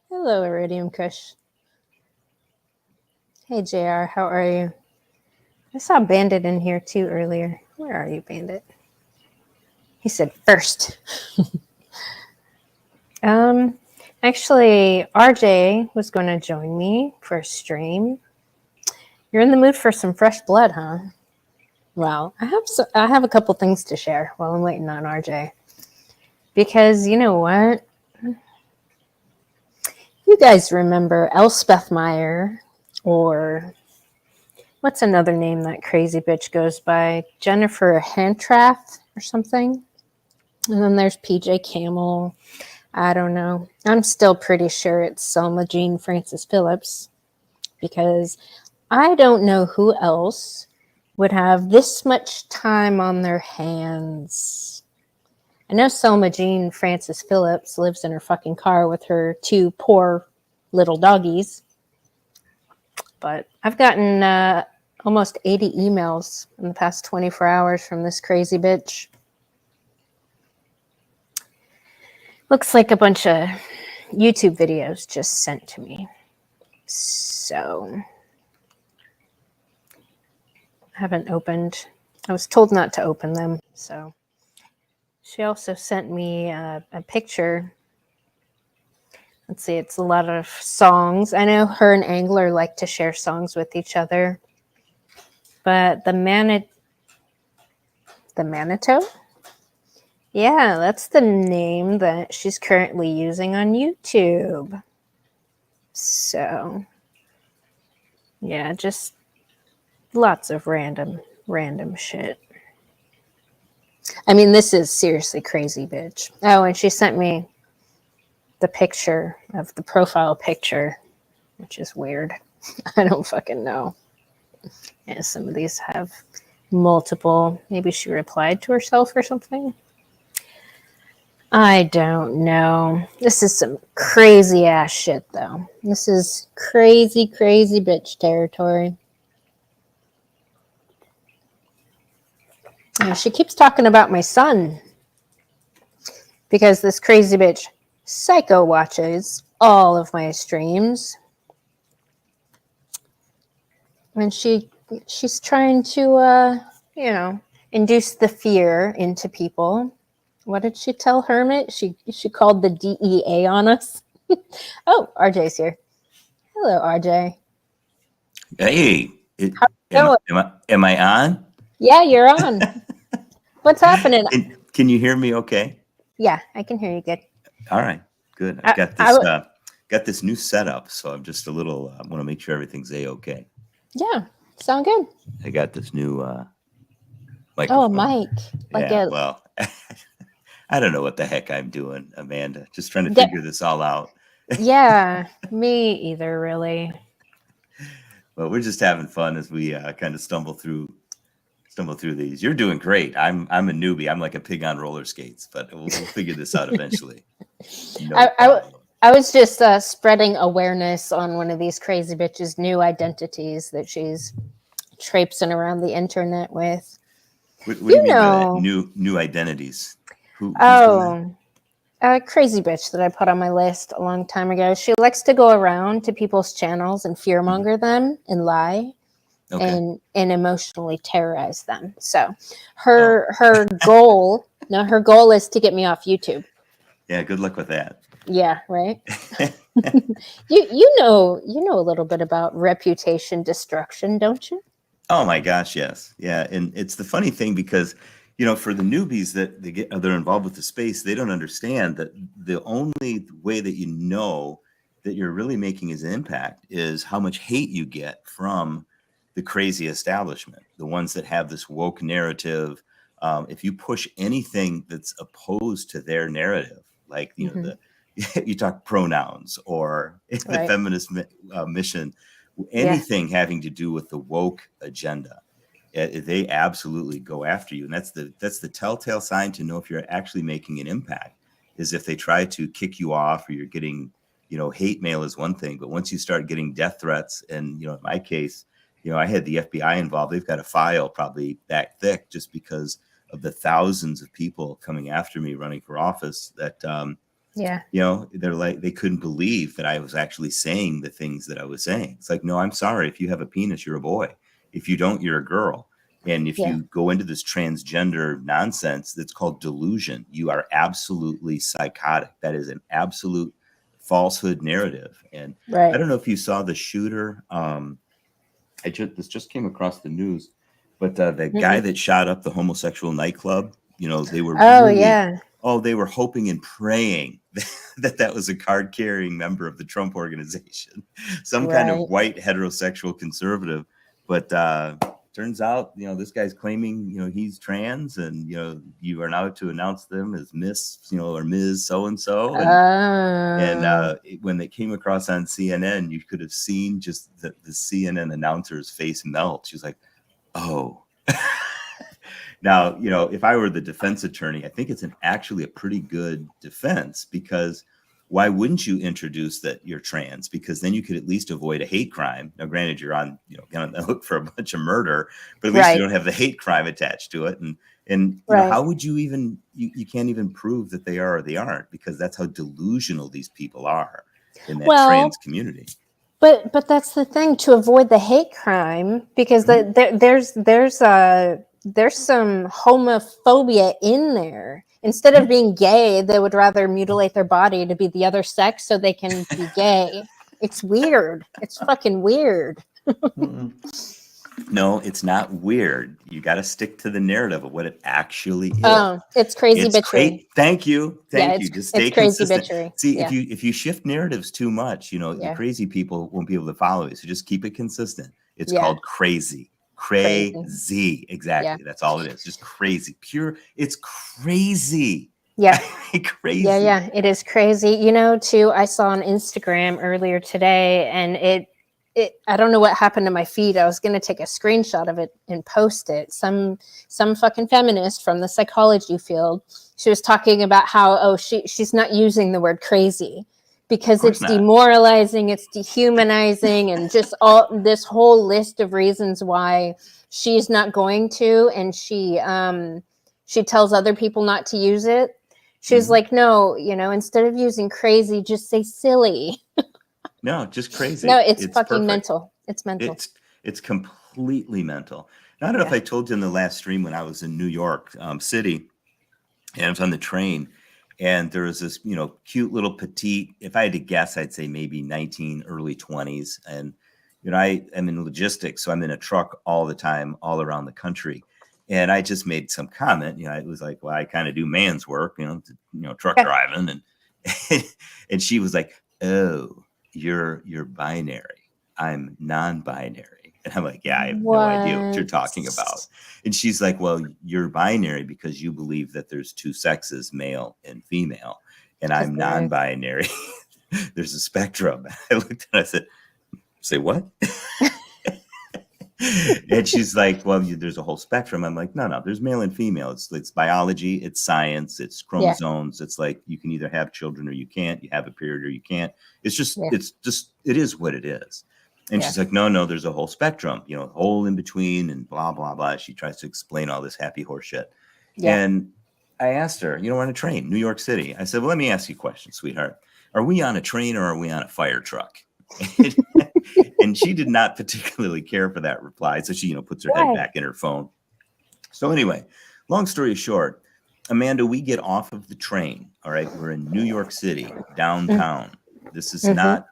Hello, Iridium Kush. Hey, JR, how are you? I saw Bandit in here too earlier. Where are you, Bandit? He said first. Actually, RJ was going to join me for a stream. You're in the mood for some fresh blood, huh? Well, I have a couple things to share while I'm waiting on RJ. Because you know what? You guys remember Elspeth Meyer, or what's another name that crazy bitch goes by? Jennifer Hantrath or something? And then there's PJ Camel. I don't know. I'm still pretty sure it's Selma Jean Francis Phillips, because I don't know who else would have this much time on their hands. I know Selma Jean Francis Phillips lives in her fucking car with her two poor little doggies, but I've gotten almost 80 emails in the past 24 hours from this crazy bitch. Looks like a bunch of YouTube videos just sent to me. So I haven't opened. I was told not to open them. So she also sent me a picture. Let's see, it's a lot of songs. I know her and Angler like to share songs with each other. But the Manitou? Yeah, that's the name that she's currently using on YouTube. So, yeah, just lots of random shit. I mean, this is seriously crazy, bitch. Oh, and she sent me the picture of the profile picture, which is weird. I don't fucking know. Yeah, some of these have multiple. Maybe she replied to herself or something. I don't know. This is some crazy ass shit, though. This is crazy bitch territory. And she keeps talking about my son, because this crazy bitch psycho watches all of my streams, and she's trying to induce the fear into people. What did she tell Hermit? She called the DEA on us. Oh, RJ's here. Hello, RJ. Hey, am I on? Yeah, you're on. What's happening? Can you hear me okay? Yeah, I can hear you good. All right, good. I've got this new setup, so I'm just a little want to make sure everything's okay. Yeah, sound good. I got this new microphone. Oh, a mic. Well, I don't know what the heck I'm doing, Amanda. Just trying to figure this all out. Yeah, me either, really. Well, we're just having fun as we kind of stumble through these. You're doing great. I'm a newbie. I'm like a pig on roller skates, but we'll figure this out eventually. I was just spreading awareness on one of these crazy bitches' new identities that she's traipsing around the internet with. What do you mean by that? New identities? Who's doing that? A crazy bitch that I put on my list a long time ago. She likes to go around to people's channels and fearmonger them and lie. Okay. And emotionally terrorize them. So her goal is to get me off YouTube. Yeah, good luck with that. Yeah, right. you know a little bit about reputation destruction, don't you? Oh my gosh, yes. Yeah, and it's the funny thing, because for the newbies that they're involved with the space, they don't understand that the only way that that you're really making an impact is how much hate you get from the crazy establishment, the ones that have this woke narrative. If you push anything that's opposed to their narrative, like you talk pronouns or the feminist mission, anything having to do with the woke agenda, they absolutely go after you. And that's the telltale sign to know if you're actually making an impact, is if they try to kick you off, or you're getting, hate mail is one thing, but once you start getting death threats, and in my case, I had the FBI involved. They've got a file probably that thick, just because of the thousands of people coming after me running for office, that Yeah. You know, they're like, they couldn't believe that I was actually saying the things that I was saying. It's like, no, I'm sorry. If you have a penis, you're a boy. If you don't, you're a girl. And if Yeah. you go into this transgender nonsense, that's called delusion. You are absolutely psychotic. That is an absolute falsehood narrative. And I Right. don't know if you saw the shooter. This just came across the news, but the guy Mm-mm. that shot up the homosexual nightclub, you know, they were Oh, really, yeah. they were hoping and praying that that was a card carrying member of the Trump organization, some kind of Right. white heterosexual conservative. But turns out, you know, this guy's claiming, you know, he's trans, and you know, you are now to announce them as Miss, you know, or Ms. So and so, and Oh. when they came across on CNN, you could have seen just the CNN announcer's face melt. She was like, "Oh." Now, you know, if I were the defense attorney, I think it's actually a pretty good defense, because why wouldn't you introduce that you're trans? Because then you could at least avoid a hate crime. Now, granted, you're on, you know, on the hook for a bunch of murder, but at least you Right. don't have the hate crime attached to it. And you know, Right. how would you even, you can't even prove that they are or they aren't, because that's how delusional these people are in that Well, trans community. but that's the thing, to avoid the hate crime, because Mhm. there's some homophobia in there. Instead of being gay, they would rather mutilate their body to be the other sex so they can be gay. It's weird. It's fucking weird. Mm-mm. No, it's not weird. You got to stick to the narrative of what it actually is. Oh, it's crazy It's bitchery. great. Thank you. Yeah, Thank you. Just it's stay crazy consistent. bitchery. See, Yeah. if you shift narratives too much, you know, the Yeah. crazy people won't be able to follow you. So just keep it consistent. It's Yeah. called crazy. Crazy. Crazy. Exactly. Yeah. That's all it is. Just crazy. Pure. It's crazy. Yeah. Crazy. Yeah, it is crazy. You know, too, I saw on Instagram earlier today, and it I don't know what happened to my feed. I was going to take a screenshot of it and post it. Some fucking feminist from the psychology field. She was talking about how she's not using the word crazy because it's not. demoralizing, it's dehumanizing, and just all this whole list of reasons why she's not going to, and she tells other people not to use it. She's like, no, you know, instead of using crazy, just say silly. No, just crazy. No, it's fucking perfect. mental. It's mental. It's completely mental. Now, I don't know if I told you in the last stream, when I was in New York City, and I was on the train, and there was this, you know, cute little petite, if I had to guess, I'd say maybe 19, early 20s. And, you know, I am in logistics, so I'm in a truck all the time, all around the country. And I just made some comment, you know, it was like, well, I kind of do man's work, you know, truck driving. And, and she was like, oh, you're binary. I'm non-binary. And I'm like, yeah, I have no idea what you're talking about. And she's like, well, you're binary because you believe that there's two sexes, male and female. And I'm non-binary. There's a spectrum. I looked at it, I said, say what? And she's like, well, there's a whole spectrum. I'm like, no, there's male and female. It's biology, it's science, it's chromosomes. Yeah. It's like, you can either have children or you can't. You have a period or you can't. It's just, it is what it is. And she's like, no, there's a whole spectrum, you know, whole in between and blah, blah, blah. She tries to explain all this happy horse shit. Yeah. And I asked her, you know, we're on a train, New York City. I said, well, let me ask you a question, sweetheart. Are we on a train or are we on a fire truck? And she did not particularly care for that reply. So she, you know, puts her head back in her phone. So anyway, long story short, Amanda, we get off of the train. All right. We're in New York City, downtown. This is not,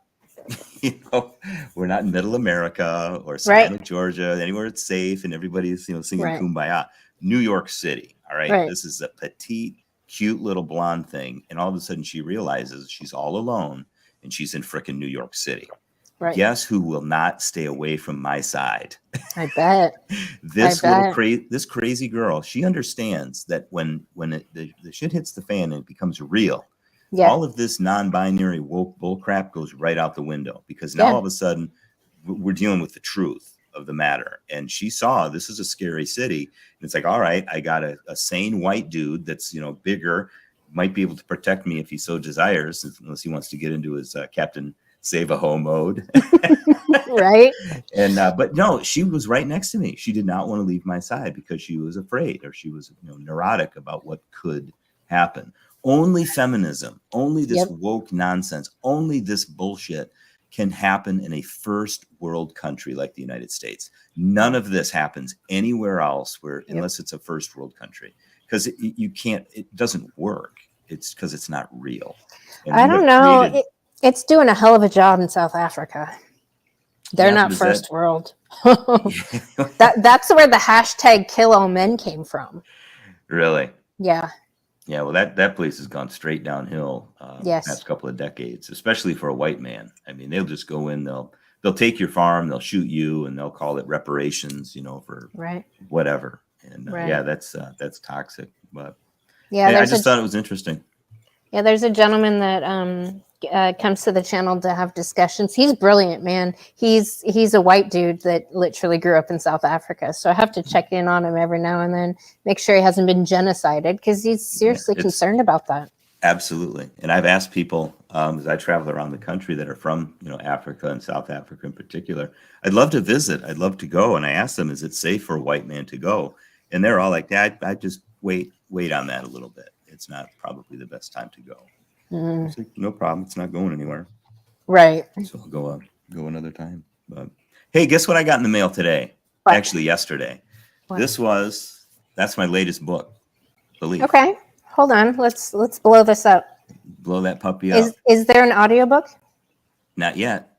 you know, we're not in middle America or Savannah, Georgia, anywhere it's safe and everybody's, you know, singing Kumbaya. New York City. All right. This is a petite, cute little blonde thing. And all of a sudden she realizes she's all alone and she's in frickin' New York City. Right. Guess who will not stay away from my side? I bet. This crazy girl, she understands that when the shit hits the fan and it becomes real, all of this non-binary woke bullcrap goes right out the window, because now all of a sudden we're dealing with the truth of the matter. And she saw this is a scary city. And it's like, all right, I got a sane white dude that's, you know, bigger, might be able to protect me if he so desires, unless he wants to get into his Captain Save-A-Ho mode. Right. And but no, she was right next to me. She did not want to leave my side because she was afraid, or she was, you know, neurotic about what could happen. Only feminism, only this Yep. woke nonsense, only this bullshit can happen in a first world country like the United States. None of this happens anywhere else where, Yep. unless it's a first world country, because you can't, it doesn't work. It's because it's not real. And I we have don't know. created, It's doing a hell of a job in South Africa. They're yeah, not but is first world. that That's where the hashtag kill all men came from. really? Yeah. Yeah, well, that place has gone straight downhill Yes. past couple of decades, especially for a white man. I mean, they'll just go in, they'll take your farm, they'll shoot you, and they'll call it reparations, for Right. whatever. And Right. yeah, that's toxic. But Yeah. I just thought it was interesting. There's a gentleman that comes to the channel to have discussions. He's brilliant, man. He's a white dude that literally grew up in South Africa. So I have to check in on him every now and then, make sure he hasn't been genocided, because he's seriously concerned about that. Absolutely. And I've asked people as I travel around the country that are from, Africa and South Africa in particular, I'd love to visit. I'd love to go. And I asked them, is it safe for a white man to go? And they're all like, yeah, I just wait on that a little bit. It's not probably the best time to go. Mm. Like, no problem. It's not going anywhere. Right. So I'll go another time. But hey, guess what I got in the mail today? What? Actually, yesterday. What? That's my latest book, Belief. Okay. Hold on. Let's blow this up. Blow that puppy up. Is there an audiobook? Not yet.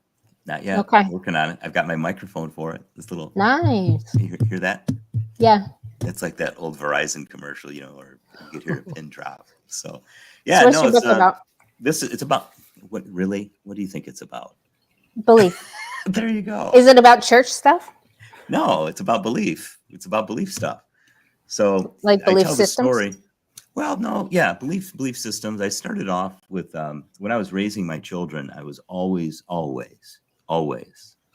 Okay. Working on it. I've got my microphone for it. This little. Nice. You hear that? Yeah. It's like that old Verizon commercial, or you could hear a pin drop. So, yeah, So what's your book about? It's about what really? What do you think it's about? Belief. There you go. Is it about church stuff? No, it's about belief. It's about belief stuff. So Like belief I tell systems? the story. Well, no, yeah, belief systems. I started off with when I was raising my children, I was always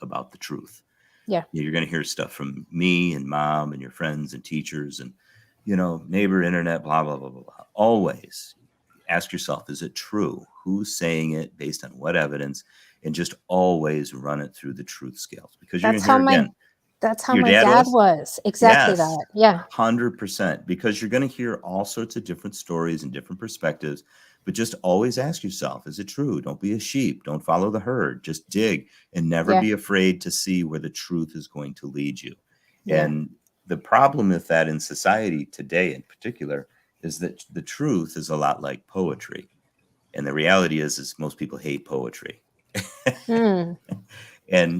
about the truth. Yeah. You're going to hear stuff from me and mom and your friends and teachers and neighbor, internet, blah blah blah blah blah. Always ask yourself, is it true? Who's saying it? Based on what evidence? And just always run it through the truth scales, because you're going to hear again. That's how Your my dad dad was? was. Exactly Yes. that. Yeah. 100%, because you're going to hear all sorts of different stories and different perspectives, but just always ask yourself, is it true? Don't be a sheep. Don't follow the herd. Just dig and never be afraid to see where the truth is going to lead you. Yeah. And the problem with that in society today in particular is that the truth is a lot like poetry. And the reality is most people hate poetry. And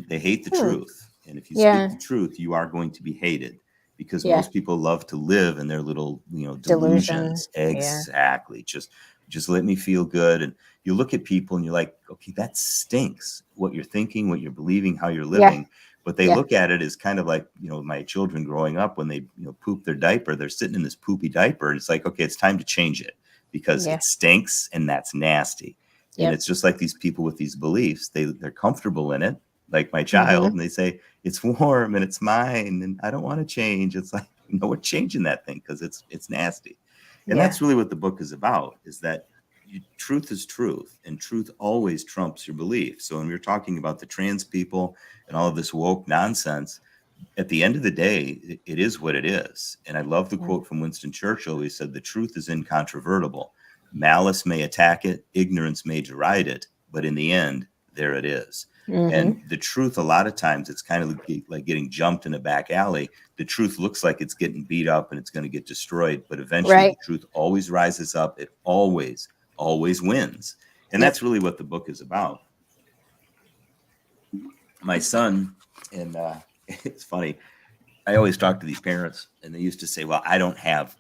they hate the truth. And if you speak the truth, you are going to be hated, because most people love to live in their little, delusions. Exactly. Just let me feel good. And you look at people and you're like, okay, that stinks. What you're thinking, what you're believing, how you're living. Yeah. But they look at it as kind of like, my children growing up, when they, poop their diaper, they're sitting in this poopy diaper. And it's like, okay, it's time to change it, because it stinks and that's nasty. And it's just like these people with these beliefs, they're comfortable in it. Like my child, and they say, it's warm and it's mine and I don't want to change. It's like, no, we're changing that thing because it's nasty. And that's really what the book is about, is that truth is truth, and truth always trumps your belief. So when we're talking about the trans people and all of this woke nonsense, at the end of the day, it is what it is. And I love the quote from Winston Churchill. He said, the truth is incontrovertible. Malice may attack it, ignorance may deride it, but in the end, there it is. And the truth, a lot of times, it's kind of like getting jumped in a back alley. The truth looks like it's getting beat up and it's going to get destroyed, but eventually the truth always rises up. It always wins. And that's really what the book is about. My son, and it's funny, I always talk to these parents and they used to say, well, I don't have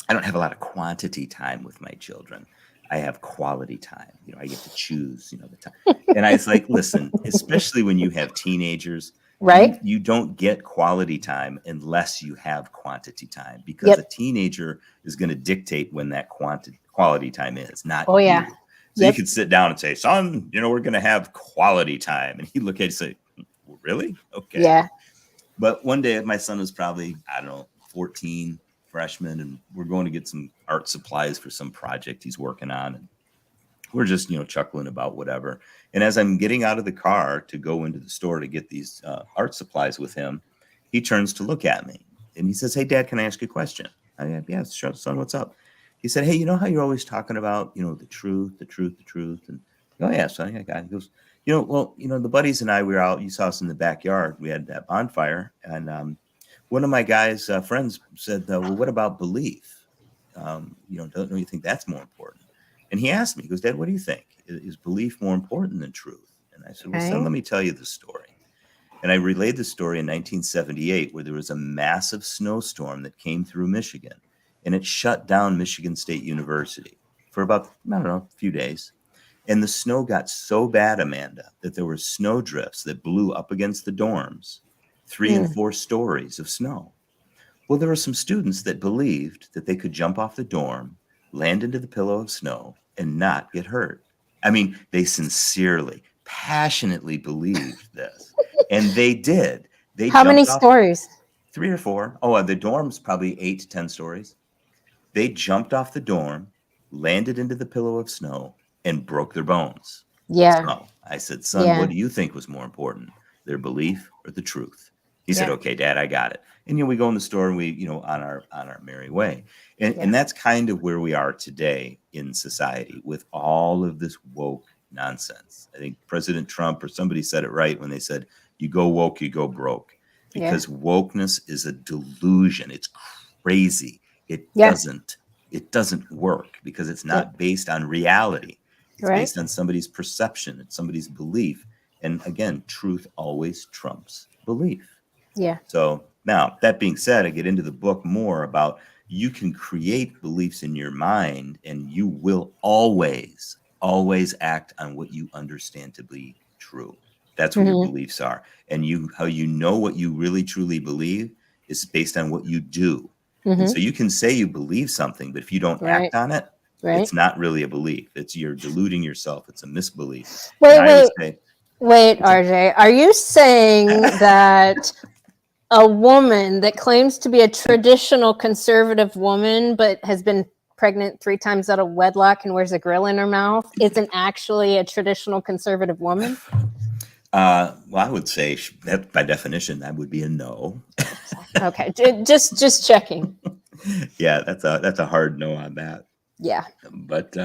a lot of quantity time with my children. I have quality time. I get to choose, the time. And I was like, listen, especially when you have teenagers, right? You don't get quality time unless you have quantity time, because a teenager is going to dictate when that quality time is, not you. Yeah. So you could sit down and say, son, we're going to have quality time. And he'd look at you and say, really? Okay. Yeah. But one day my son was probably, 14, freshman, and we're going to get some art supplies for some project he's working on, and we're just chuckling about whatever. And as I'm getting out of the car to go into the store to get these art supplies with him, he turns to look at me and he says, hey, Dad, can I ask you a question? I go, yeah, sure, son, what's up? he said, "Hey, you know how you're always talking about, the truth, the truth, the truth?" And oh yeah, son, I got it. He goes, well, the buddies and I, we were out. You saw us in the backyard. We had that bonfire, and one of my guys' friends said, "Well, what about belief? Don't you think that's more important?" And he asked me, he goes, "Dad, what do you think? Is belief more important than truth?" And I said, "Well, son, Okay. let me tell you the story." And I relayed the story in 1978, where there was a massive snowstorm that came through Michigan, and it shut down Michigan State University for about, I don't know, a few days. And the snow got so bad, Amanda, that there were snow drifts that blew up against the dorms, 3 and 4 stories of snow. Well, there were some students that believed that they could jump off the dorm, land into the pillow of snow, and not get hurt. I mean, they sincerely, passionately believed this. And they did. They How many jumped off stories? 3 or 4. Oh, the dorm's probably 8 to 10 stories. They jumped off the dorm, landed into the pillow of snow, and broke their bones. Yeah. So I said, "Son, Yeah. what do you think was more important, their belief or the truth?" He said, Yeah. "Okay, Dad, I got it." And we go in the store and we, on our merry way. And Yeah. that's kind of where we are today in society with all of this woke nonsense. I think President Trump or somebody said it right when they said, "You go woke, you go broke." Yeah. Because wokeness is a delusion. It's crazy. It Yeah. doesn't work because it's not Yep. based on reality. It's Right. based on somebody's perception, it's somebody's belief. And again, truth always trumps belief. Yeah. So now, that being said, I get into the book more about you can create beliefs in your mind, and you will always, always act on what you understand to be true. That's what your Mhm. beliefs are. And how you know what you really truly believe is based on what you do. And so Mhm. you can say you believe something, but if you don't Right. act on it, Right. it's not really a belief. It's you're deluding yourself. It's a misbelief. And Wait, I always wait, say, wait, what's that? RJ. Are you saying that a woman that claims to be a traditional conservative woman but has been pregnant 3 times out of wedlock and wears a grill in her mouth isn't actually a traditional conservative woman? Well, I would say that by definition, that would be a no. Okay, just checking. Yeah, that's a hard no on that. Yeah. But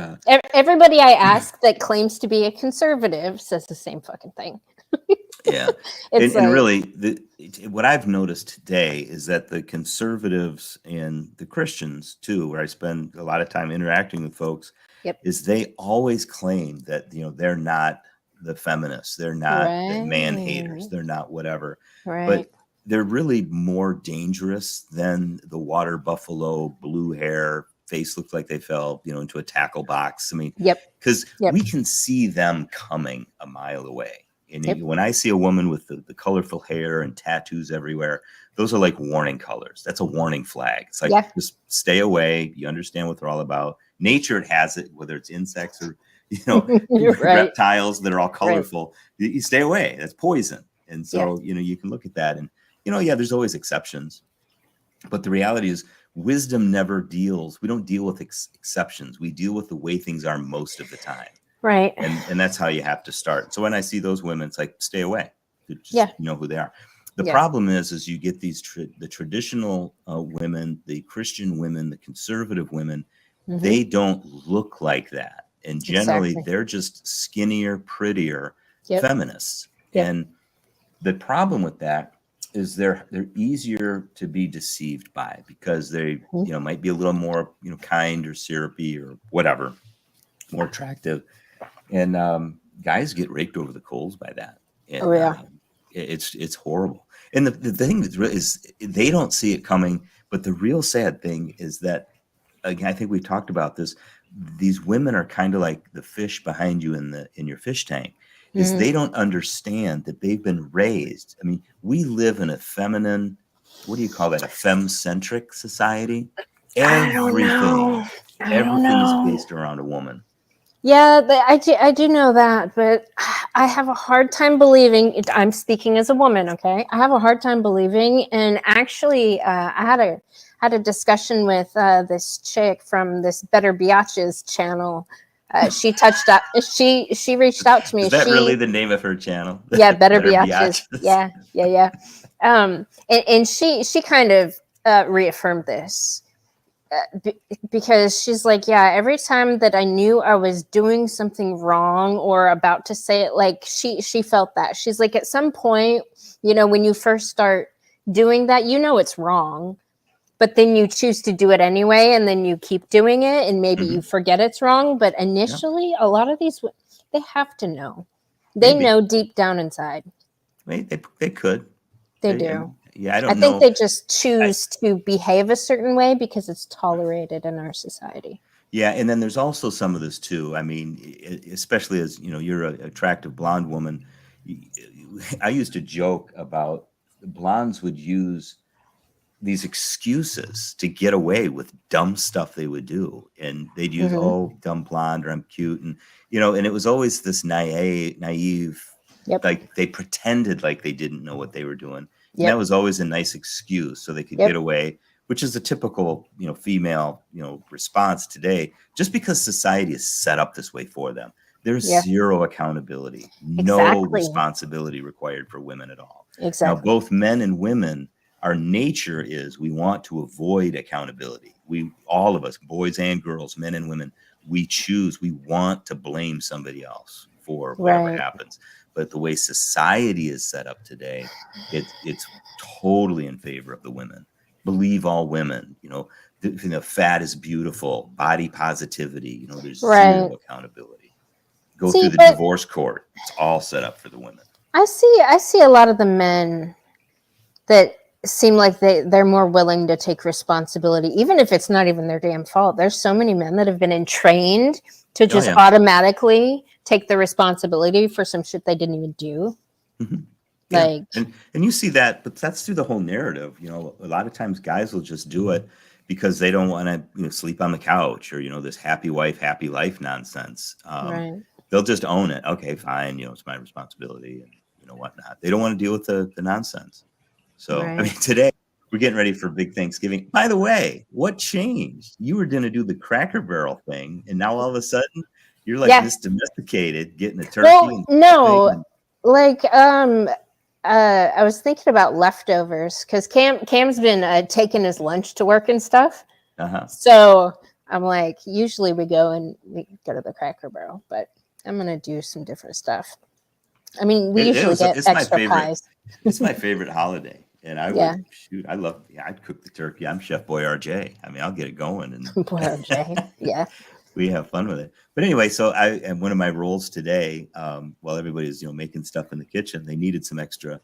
Everybody I ask that claims to be a conservative says the same fucking thing. yeah, It's and like, really, what I've noticed today is that the conservatives and the Christians too, where I spend a lot of time interacting with folks, yep. is they always claim that they're not the feminists, they're not the man haters, Right. they're not whatever, Right. but they're really more dangerous than the water buffalo, blue hair, face looks like they fell, into a tackle box. I mean, Yep. because Yep. we can see them coming a mile away. And Yep. when I see a woman with the colorful hair and tattoos everywhere, those are like warning colors. That's a warning flag. It's like, Yeah. just stay away. You understand what they're all about. Nature has it, whether it's insects or, You're right. reptiles that are all colorful. Right. You stay away. That's poison. And so, Yeah. you can look at that and, yeah, there's always exceptions. But the reality is wisdom never deals. We don't deal with exceptions. We deal with the way things are most of the time. Right. And that's how you have to start. So when I see those women, it's like, stay away. Just Yeah. know who they are. The Yeah. problem is you get these the traditional women, the Christian women, the conservative women, they don't look like that. And generally, Exactly. they're just skinnier, prettier Yep. feminists. Yep. And the problem with that is they're easier to be deceived by because they might be a little more kind or syrupy or whatever, more attractive. And guys get raked over the coals by that. And Oh yeah. it's horrible. And the thing is they don't see it coming. But the real sad thing is that, again, I think we talked about this. These women are kind of like the fish behind you in your fish tank. Is they don't understand that they've been raised. I mean, we live in a feminine, what do you call that? A femme-centric society. I don't know. Everything is based around a woman. Yeah, I do know that, but I have a hard time believing. I'm speaking as a woman, okay? I have a hard time believing. And actually, I had a discussion with this chick from this Better Biatches channel. She touched up. She reached out to me. Is that really the name of her channel? Yeah, Better Better Biatches. Biatches. Yeah. And she kind of reaffirmed this. because she's like, yeah, every time that I knew I was doing something wrong or about to say it, like she felt that. She's like, at some point, when you first start doing that, it's wrong, but then you choose to do it anyway, and then you keep doing it, and maybe you forget it's wrong. But Yeah, initially, a lot of these, they have to know. They maybe. know deep down inside. They could. They I do. mean, yeah, I I don't think know. they just I, choose to behave a certain way because it's tolerated in our society. yeah, and then there's also some of this too. I mean, especially as you're an attractive blonde woman. I used to joke about the blondes would use these excuses to get away with dumb stuff they would do, and they'd use, Hmm. oh, dumb blonde, or I'm cute, and and it was always this naive, Yep. like they pretended like they didn't know what they were doing, and that Yep. was always a nice excuse so they could get Yep. away, which is a typical female response today, just because society is set up this way for them. There's Yeah. zero accountability, no Exactly. responsibility required for women at all. Now Exactly. both men and women, our nature is we want to avoid accountability. We, all of us, boys and girls, men and women, we want to blame somebody else for whatever Right. happens. But the way society is set up today, it's totally in favor of the women. Believe all women. Fat is beautiful. Body positivity. There's Right. zero accountability. Go through See, the but divorce court. It's all set up for the women. I see a lot of the men that seem like they're more willing to take responsibility, even if it's not even their damn fault. There's so many men that have been trained to Oh just yeah. automatically take the responsibility for some shit they didn't even do. Mhm. Yeah, Like, and you see that, but that's through the whole narrative. A lot of times guys will just do it because they don't want to, sleep on the couch, or this happy wife, happy life nonsense. right, They'll just own it. Okay, fine. It's my responsibility, and whatnot. They don't want to deal with the nonsense. So, I mean, right. today we're getting ready for big Thanksgiving. By the way, what changed? You were going to do the Cracker Barrel thing, and now all of a sudden you're like Yeah. this domesticated, getting a turkey Well, and stuffing no, and like, I was thinking about leftovers because Cam's been taking his lunch to work and stuff. uh-huh. So I'm like, usually we go to the Cracker Barrel, but I'm gonna do some different stuff. I mean, we It usually was get it's my extra favorite. pies. It's my favorite holiday, and I Yeah, would shoot. I love. Yeah, I'd cook the turkey. I'm Chef Boyardee. I mean, I'll get it going, poor RJ. and Yeah. we have fun with it. But anyway, so and one of my roles today, while everybody's making stuff in the kitchen, they needed some extra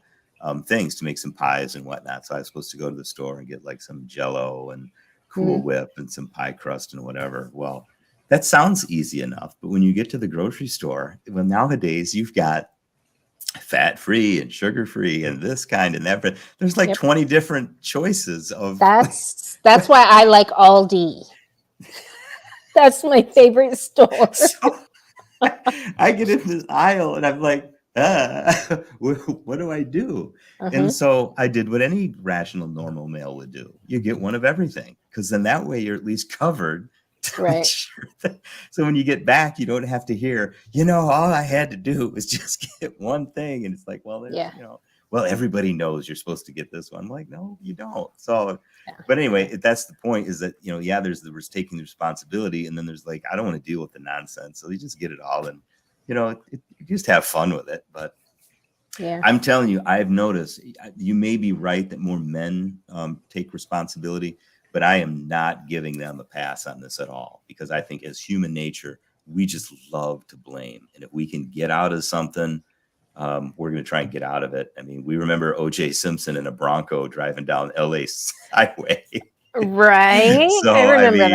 things to make some pies and whatnot. So I was supposed to go to the store and get like some Jello and Cool Mm. Whip and some pie crust and whatever. Well, that sounds easy enough, but when you get to the grocery store, well, nowadays you've got fat free and sugar free and this kind and that, but there's like Yep. 20 different choices of That's why I like Aldi. That's my favorite store. so I get in this aisle and I'm like, what do I do? And Uh-huh. so I did what any rational normal male would do. You get one of everything, because then that way you're at least covered to make Right. sure that, so when you get back, you don't have to hear, all I had to do was just get one thing. And it's like, well, there's, Yeah. well, everybody knows you're supposed to get this one. I'm like, no, you don't. So, Yeah. but anyway, that's the point, is that, yeah, there's taking the responsibility, and then there's like, I don't want to deal with the nonsense. So you just get it all, and you just have fun with it. But Yeah. I'm telling you, I've noticed, you may be right that more men take responsibility, but I am not giving them a pass on this at all, because I think as human nature, we just love to blame. And if we can get out of something, we're going to try and get out of it. I mean, we remember O.J. Simpson in a Bronco driving down LA highway. Right. I So, I remember mean,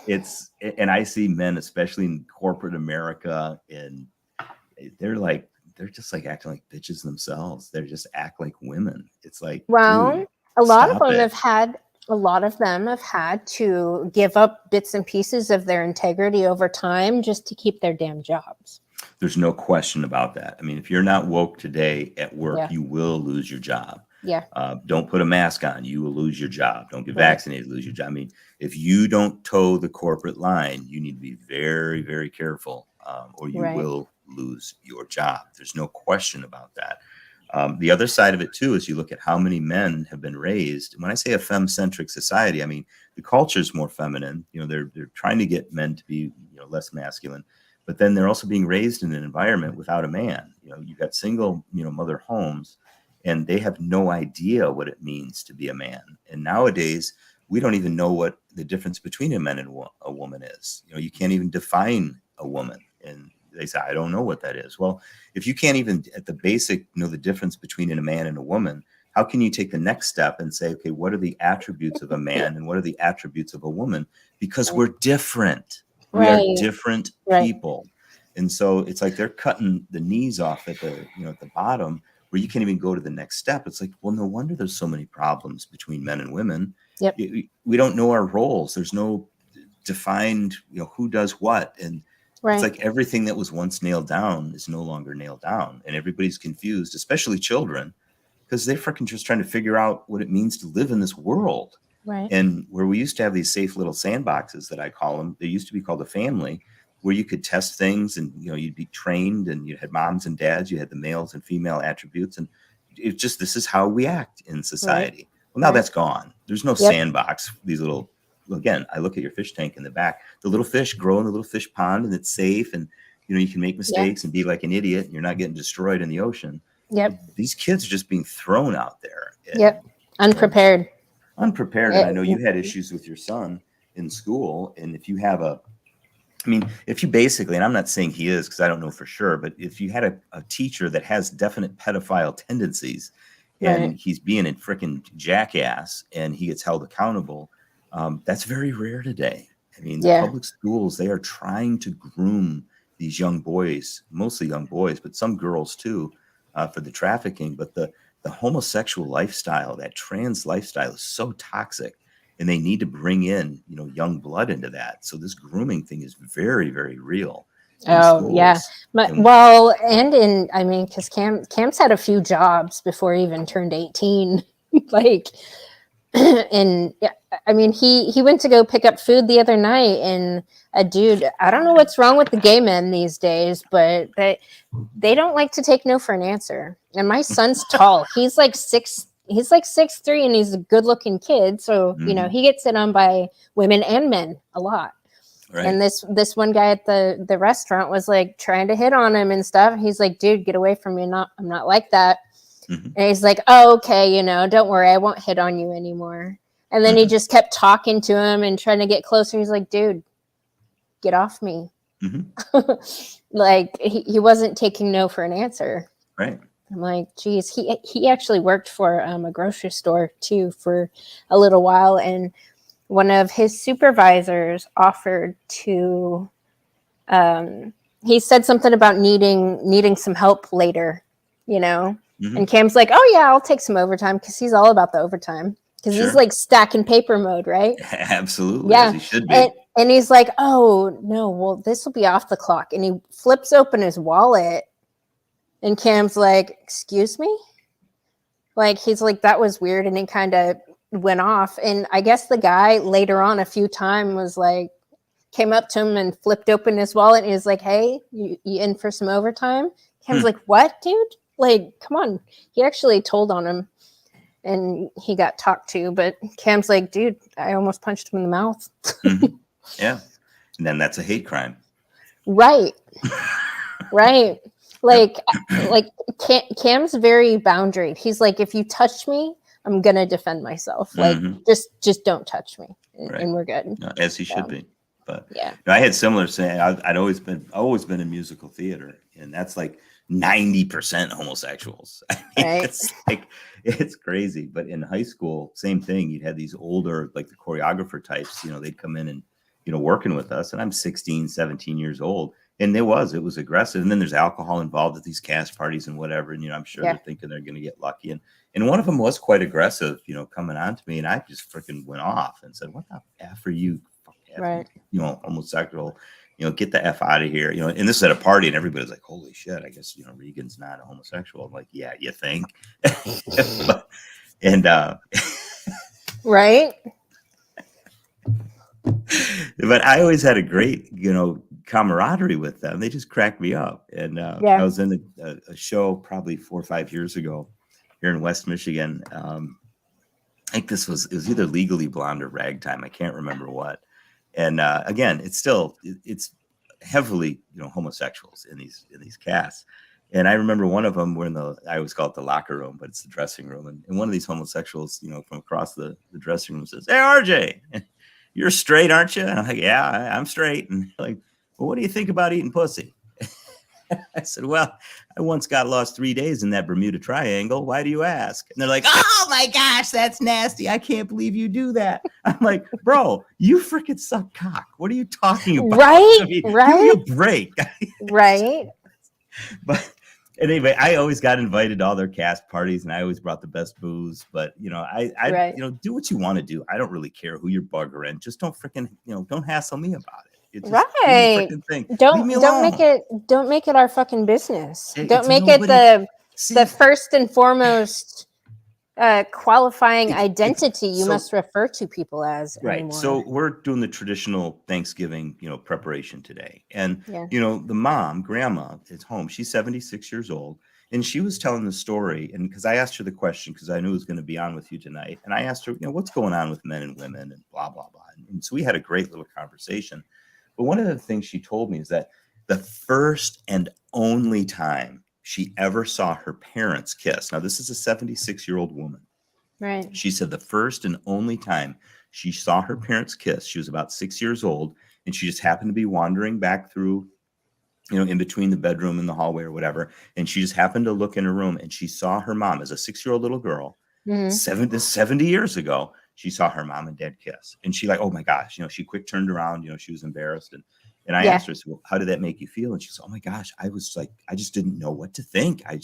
that. and I see men, especially in corporate America, and they're just like acting like bitches themselves. They're just act like women. It's like, dude, Well, stop it. a lot of them have had to give up bits and pieces of their integrity over time just to keep their damn jobs. There's no question about that. I mean, if you're not woke today at work, Yeah. you will lose your job. Yeah. Don't put a mask on, you will lose your job. Don't get Right. vaccinated, lose your job. I mean, if you don't toe the corporate line, you need to be very, very careful, or you Right. will lose your job. There's no question about that. The other side of it too is you look at how many men have been raised. And when I say a femme-centric society, I mean the culture is more feminine. They're trying to get men to be, less masculine, but then they're also being raised in an environment without a man. You've got single, mother homes, and they have no idea what it means to be a man. And nowadays, we don't even know what the difference between a man and a woman is. You can't even define a woman. And they say, I don't know what that is. Well, if you can't even at the basic know the difference between a man and a woman, how can you take the next step and say, okay, what are the attributes of a man and what are the attributes of a woman? Because we're different. We are different people. And so it's like they're cutting the knees off at the, at the bottom, where you can't even go to the next step. It's like, well, no wonder there's so many problems between men and women. Yep. We don't know our roles. There's no defined, who does what. And it's like everything that was once nailed down is no longer nailed down. And everybody's confused, especially children, because they're freaking just trying to figure out what it means to live in this world. Right. And where we used to have these safe little sandboxes that I call them, they used to be called a family, where you could test things and, you'd be trained, and you had moms and dads, you had the males and female attributes. And it's just, this is how we act in society. Well, now that's gone. There's no sandbox. These little, again, I look at your fish tank in the back, the little fish grow in the little fish pond, and it's safe. And, you can make mistakes and be like an idiot, and you're not getting destroyed in the ocean. Yep. These kids are just being thrown out there. And, Unprepared. And I know you had issues with your son in school. And if you have if you basically, and I'm not saying he is, because I don't know for sure, but if you had a teacher that has definite pedophile tendencies, and he's being a freaking jackass and he gets held accountable, that's very rare today. The public schools, they are trying to groom these young boys, mostly young boys, but some girls too, for the trafficking. But the homosexual lifestyle, that trans lifestyle, is so toxic. And they need to bring in, young blood into that. So this grooming thing is very, very real. Because Cam's had a few jobs before he even turned 18. And he went to go pick up food the other night, and a dude, I don't know what's wrong with the gay men these days, but they don't like to take no for an answer. And my son's tall. He's like 6'3", and he's a good looking kid. So, he gets it on by women and men a lot. Right. And this one guy at the restaurant was like trying to hit on him and stuff. He's like, dude, get away from me. I'm not like that. Mm-hmm. And he's like, oh, okay. Don't worry. I won't hit on you anymore. And then he just kept talking to him and trying to get closer. He's like, dude, get off me. Mm-hmm. He wasn't taking no for an answer. Right. I'm like, geez, he actually worked for a grocery store too for a little while, and one of his supervisors offered to. He said something about needing some help later, Mm-hmm. And Cam's like, oh yeah, I'll take some overtime, because he's all about the overtime, because he's like stacking paper mode, right? Absolutely, yeah, as he should be. And he's like, oh no, well, this will be off the clock, and he flips open his wallet. And Cam's like, excuse me? He's like, that was weird. And he kind of went off. And I guess the guy later on a few times was like, came up to him and flipped open his wallet. And he was like, hey, you in for some overtime? Cam's like, what, dude? Come on. He actually told on him, and he got talked to. But Cam's like, dude, I almost punched him in the mouth. Mm-hmm. Yeah. And then that's a hate crime. Right. Right. Cam's very boundary. He's like, if you touch me, I'm gonna defend myself. Just don't touch me, and we're good. As he should be. But yeah, I had similar saying. I'd always been in musical theater, and that's like 90% homosexuals. It's crazy. But in high school, same thing. You'd have these older, like the choreographer types. They'd come in and working with us, and I'm 16, 17 years old. And it was aggressive. And then there's alcohol involved at these cast parties and whatever. And, I'm sure they're thinking they're going to get lucky. And one of them was quite aggressive, coming on to me. And I just freaking went off and said, what the F are you? Right. Homosexual, get the F out of here. And this is at a party, and everybody's like, holy shit, I guess, Regan's not a homosexual. I'm like, yeah, you think? Right. But I always had a great, camaraderie with them. They just cracked me up. And I was in a show probably 4 or 5 years ago here in West Michigan. think it was either Legally Blonde or Ragtime. I can't remember what. And again, it's heavily, homosexuals in these casts. And I remember one of them, I always call it the locker room, but it's the dressing room. And one of these homosexuals, from across the dressing room says, "Hey, RJ, you're straight, aren't you?" And I'm like, "Yeah, I'm straight." And they're like, "Well, what do you think about eating pussy?" I said, "Well, I once got lost 3 days in that Bermuda Triangle. Why do you ask?" And they're like, "Oh my gosh, that's nasty. I can't believe you do that." I'm like, "Bro, you freaking suck cock. What are you talking about?" Right, I mean, right, give me a break. right. But anyway, I always got invited to all their cast parties, and I always brought the best booze. But I Right. do what you want to do. I don't really care who you're buggering. Just don't freaking don't hassle me about it. It's just do your Right. freaking thing. Leave me Don't alone. make it our fucking business. Don't It's make it nobody. the See, first and foremost qualifying identity you so must refer to people as right. anymore. So we're doing the traditional Thanksgiving, preparation today. And, Yeah. the mom, grandma, is home. She's 76 years old. And she was telling the story. And because I asked her the question, because I knew it was going to be on with you tonight. And I asked her, what's going on with men and women and blah, blah, blah. And so we had a great little conversation. But one of the things she told me is that the first and only time she ever saw her parents kiss. Now, this is a 76-year-old woman. Right. She said the first and only time she saw her parents kiss, she was about 6 years old, and she just happened to be wandering back through, in between the bedroom and the hallway or whatever. And she just happened to look in her room, and she saw her mom as a 6-year-old little girl, Mhm. 70 years ago. She saw her mom and dad kiss, and she like, oh my gosh, she quick turned around, she was embarrassed. And I asked her, I said, well, how did that make you feel? And she said, oh my gosh, I was like, I just didn't know what to think. I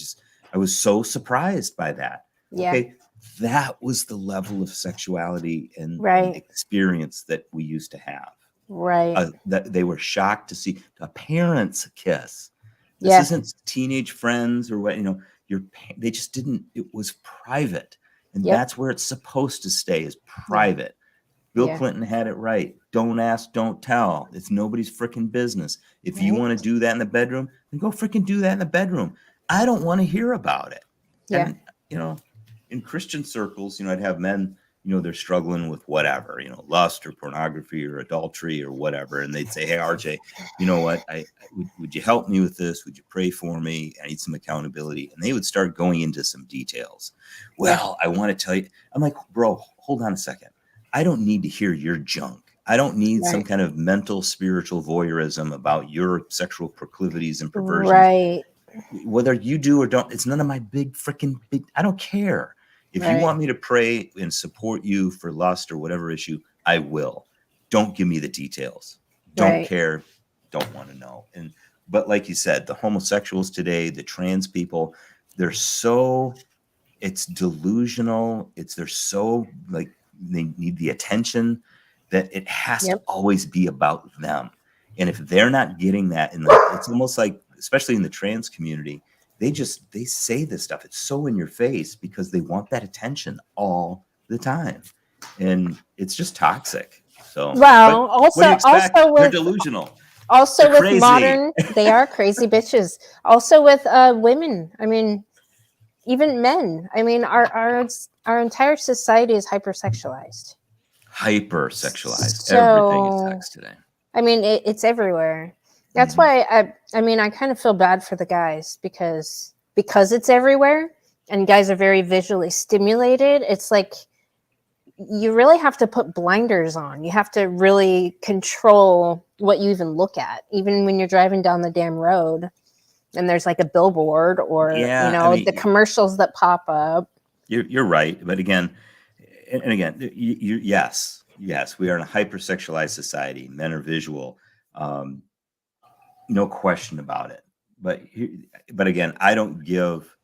was so surprised by that. Yeah. Okay. That was the level of sexuality and Right. experience that we used to have. Right. That they were shocked to see a parent's kiss. This Yeah. isn't teenage friends or what, they just didn't, it was private. And Yep. that's where it's supposed to stay, is private. Bill Yeah. Clinton had it right. Don't ask, don't tell. It's nobody's freaking business. If you want to do that in the bedroom, then go freaking do that in the bedroom. I don't want to hear about it. Yeah. And, in Christian circles, I'd have men, they're struggling with whatever, lust or pornography or adultery or whatever. And they'd say, hey, RJ, you know what? Would you help me with this? Would you pray for me? I need some accountability. And they would start going into some details. Well, I want to tell you, I'm like, bro, hold on a second. I don't need to hear your junk. I don't need some kind of mental, spiritual voyeurism about your sexual proclivities and perversions. Right. Whether you do or don't, it's none of my big, I don't care. If you want me to pray and support you for lust or whatever issue, I will. Don't give me the details. Don't care. Don't want to know. But like you said, the homosexuals today, the trans people, it's delusional. They're so like, they need the attention that it has to always be about them. And if they're not getting that it's almost like, especially in the trans community, they say this stuff. It's so in your face because they want that attention all the time. And it's just toxic. So, well, what do you expect? They're delusional. Also They're with crazy. modern, they are crazy bitches. Also with women. I mean, even men. I mean, our entire society is hypersexualized. Hypersexualized. Everything is sex today. I mean, it's everywhere. That's why I kind of feel bad for the guys because it's everywhere and guys are very visually stimulated. It's like you really have to put blinders on. You have to really control what you even look at, even when you're driving down the damn road and there's like a billboard or the commercials that pop up. You're right, but again, yes, we are in a hypersexualized society. Men are visual. No question about it. But again, I don't give.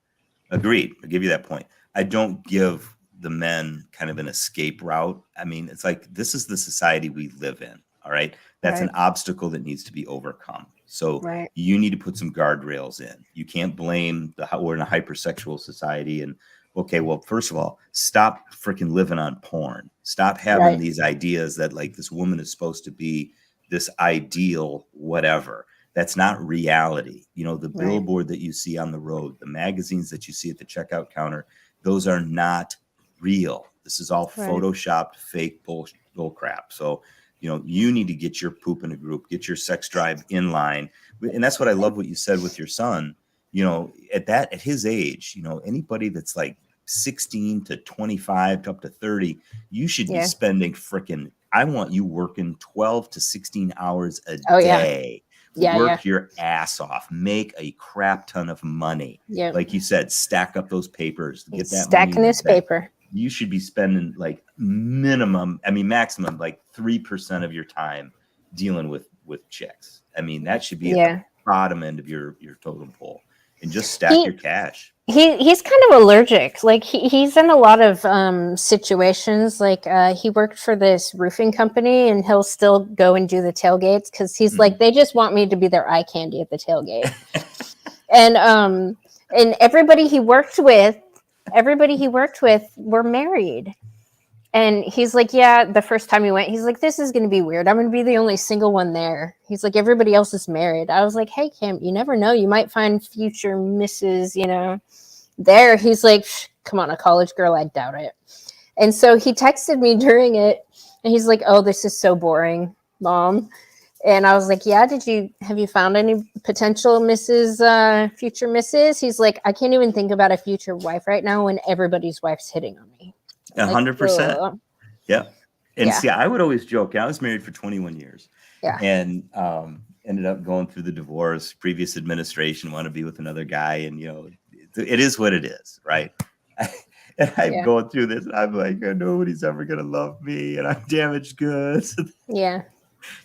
Agreed. I'll give you that point. I don't give the men kind of an escape route. I mean, it's like, this is the society we live in. All right. That's an obstacle that needs to be overcome. So you need to put some guardrails in. You can't blame we're in a hypersexual society. And okay, well, first of all, stop freaking living on porn. Stop having these ideas that like this woman is supposed to be this ideal, whatever. That's not reality. The billboard that you see on the road, the magazines that you see at the checkout counter, those are not real. This is all Right. photoshopped, fake bull crap. So, you need to get your poop in a group, get your sex drive in line. And that's what I love what you said with your son. At his age, anybody that's like 16 to 25 to up to 30, you should be Yeah. spending I want you working 12 to 16 hours a Oh, yeah. day. Yeah, Work your ass off, make a crap ton of money. Yeah. Like you said, stack up those papers, get that Stacking money. his paper. You should be spending like maximum like 3% of your time dealing with chicks. I mean, that should be at the bottom end of your totem pole, and just stack your cash. He's kind of allergic. Like he's in a lot of situations. Like he worked for this roofing company, and he'll still go and do the tailgates because he's like, they just want me to be their eye candy at the tailgate. and everybody he worked with were married. And he's like, yeah, the first time he went, he's like, this is going to be weird. I'm going to be the only single one there. He's like, everybody else is married. I was like, hey, Cam, you never know. You might find future Mrs., there. He's like, come on, a college girl, I doubt it. And so he texted me during it, and he's like, oh, this is so boring, Mom. And I was like, yeah, have you found any potential future Mrs.? He's like, I can't even think about a future wife right now when everybody's wife's hitting on me. 100%. Yeah. And see, I would always joke. I was married for 21 years. Yeah. And ended up going through the divorce. Previous administration wanted to be with another guy, and it is what it is, right? And I'm going through this, and I'm like, nobody's ever gonna love me, and I'm damaged goods. Yeah.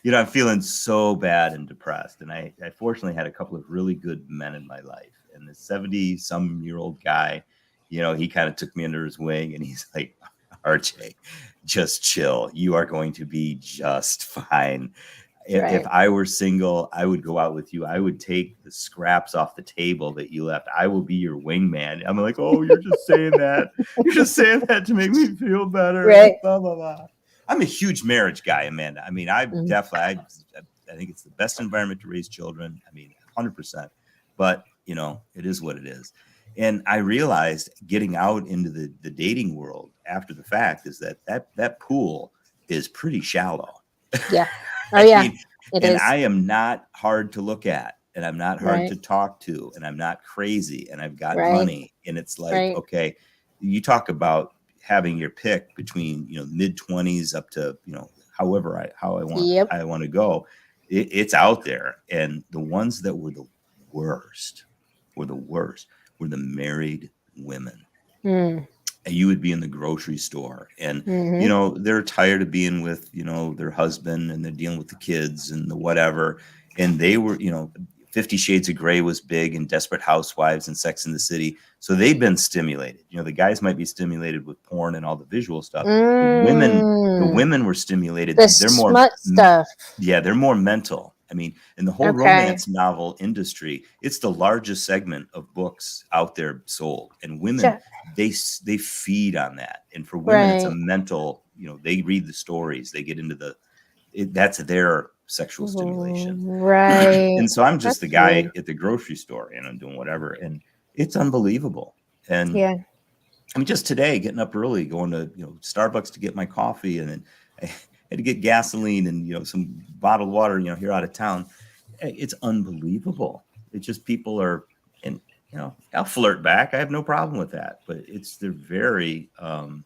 I'm feeling so bad and depressed. And I fortunately had a couple of really good men in my life. And the 70-some-year-old guy, he kind of took me under his wing, and he's like, RJ, just chill. You are going to be just fine. If I were single, I would go out with you. I would take the scraps off the table that you left. I will be your wingman. I'm like, oh, you're just saying that. You're just saying that to make me feel better. Right. Blah, blah, blah. I'm a huge marriage guy, Amanda. I mean, I definitely, I think it's the best environment to raise children. I mean, 100%. But, it is what it is. And I realized getting out into the dating world after the fact is that pool is pretty shallow. Yeah. Oh, yeah. It is. I am not hard to look at, and I'm not hard to talk to, and I'm not crazy, and I've got money. And it's like, okay, you talk about having your pick between, mid-20s up to, however I want to go. It's out there. And the ones that were the worst were the married women. And you would be in the grocery store, and they're tired of being with their husband, and they're dealing with the kids and the whatever, and they were 50 Shades of Grey was big, and Desperate Housewives and Sex in the City, so they'd been stimulated. The guys might be stimulated with porn and all the visual stuff. The women were stimulated. They're more stuff. Yeah, they're more mental. I mean, in the whole romance novel industry, it's the largest segment of books out there sold. And women, they feed on that. And for women, it's a mental, they read the stories, they get into that's their sexual stimulation. Right. And so I'm just the guy at the grocery store, and I'm doing whatever. And it's unbelievable. And I mean, just today, getting up early, going to, Starbucks to get my coffee, and then I had to get gasoline and, some bottled water, here out of town. It's unbelievable. It's just people are, and, I'll flirt back. I have no problem with that, but they're very, I don't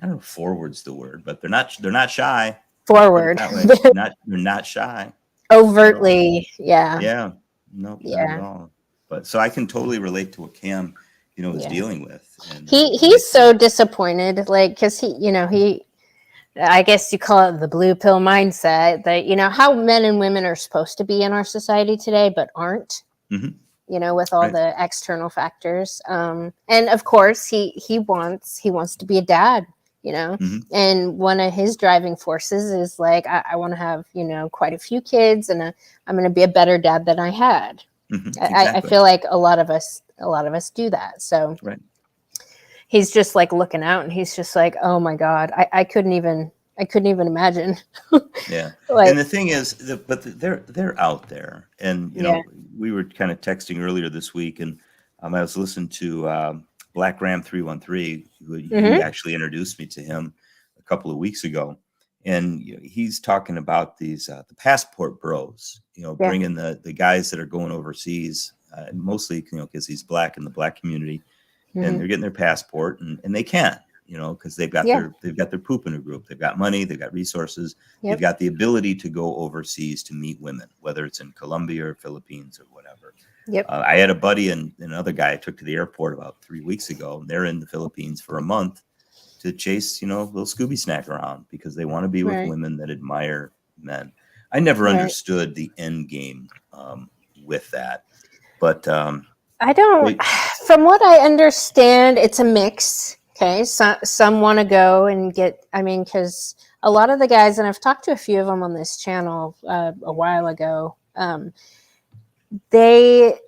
know if forward's the word, but they're not shy. Forward. They're not shy. Overtly. Yeah. Yeah. No, not at all. But so I can totally relate to what Cam, is dealing with. And he's so disappointed, like, because he I guess you call it the blue pill mindset, that how men and women are supposed to be in our society today, but aren't. With all the external factors. And of course, he wants to be a dad. And one of his driving forces is like, I want to have quite a few kids, and I'm going to be a better dad than I had. Exactly. I feel like a lot of us do that. So he's just like looking out, and he's just like, oh my God, I couldn't even imagine. Yeah. And the thing is, they're out there, and we were kind of texting earlier this week, and I was listening to Black Ram 313, who you Mm-hmm. actually introduced me to him a couple of weeks ago. And he's talking about these the passport bros, Yeah. bringing the guys that are going overseas, mostly because he's black in the black community, and Mm-hmm. they're getting their passport, and they can, because they've got Yeah. their poop in a group, they've got money, they've got resources, they've Yep. got the ability to go overseas to meet women, whether it's in Colombia or Philippines or whatever. Yep. I had a buddy and another guy I took to the airport about 3 weeks ago, and they're in the Philippines for a month to chase, little Scooby snack around because they want to be with Right. women that admire men. I never Right. understood the end game with that, but I don't, they, from what I understand, it's a mix. Okay. Some want to go and get, I mean, because a lot of the guys, and I've talked to a few of them on this channel a while ago, they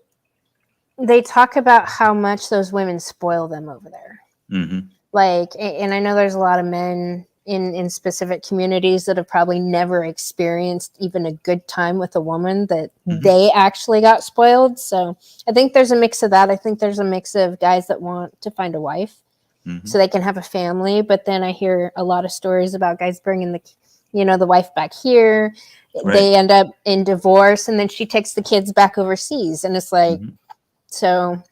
talk about how much those women spoil them over there. mm-hmm. Like, and I know there's a lot of men in specific communities that have probably never experienced even a good time with a woman that Mm-hmm. they actually got spoiled. So I think there's a mix of that. I think there's a mix of guys that want to find a wife Mm-hmm. so they can have a family. But then I hear a lot of stories about guys bringing the wife back here. Right. They end up in divorce, and then she takes the kids back overseas. And it's like, Mm-hmm. so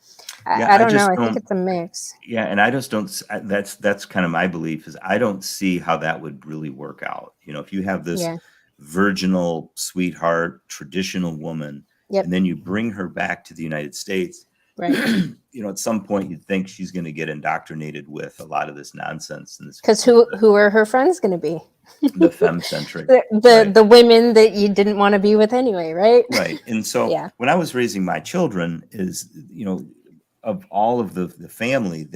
Yeah, I don't know. I think it's a mix. Yeah, and I just don't. That's kind of my belief is I don't see how that would really work out. If you have this Yeah. virginal sweetheart traditional woman, Yep. and then you bring her back to the United States, Right. at some point you'd think she's going to get indoctrinated with a lot of this nonsense and this. Because who are her friends going to be? The femme-centric, the women that you didn't want to be with anyway, right? Right. And so Yeah. when I was raising my children, is of all of the family,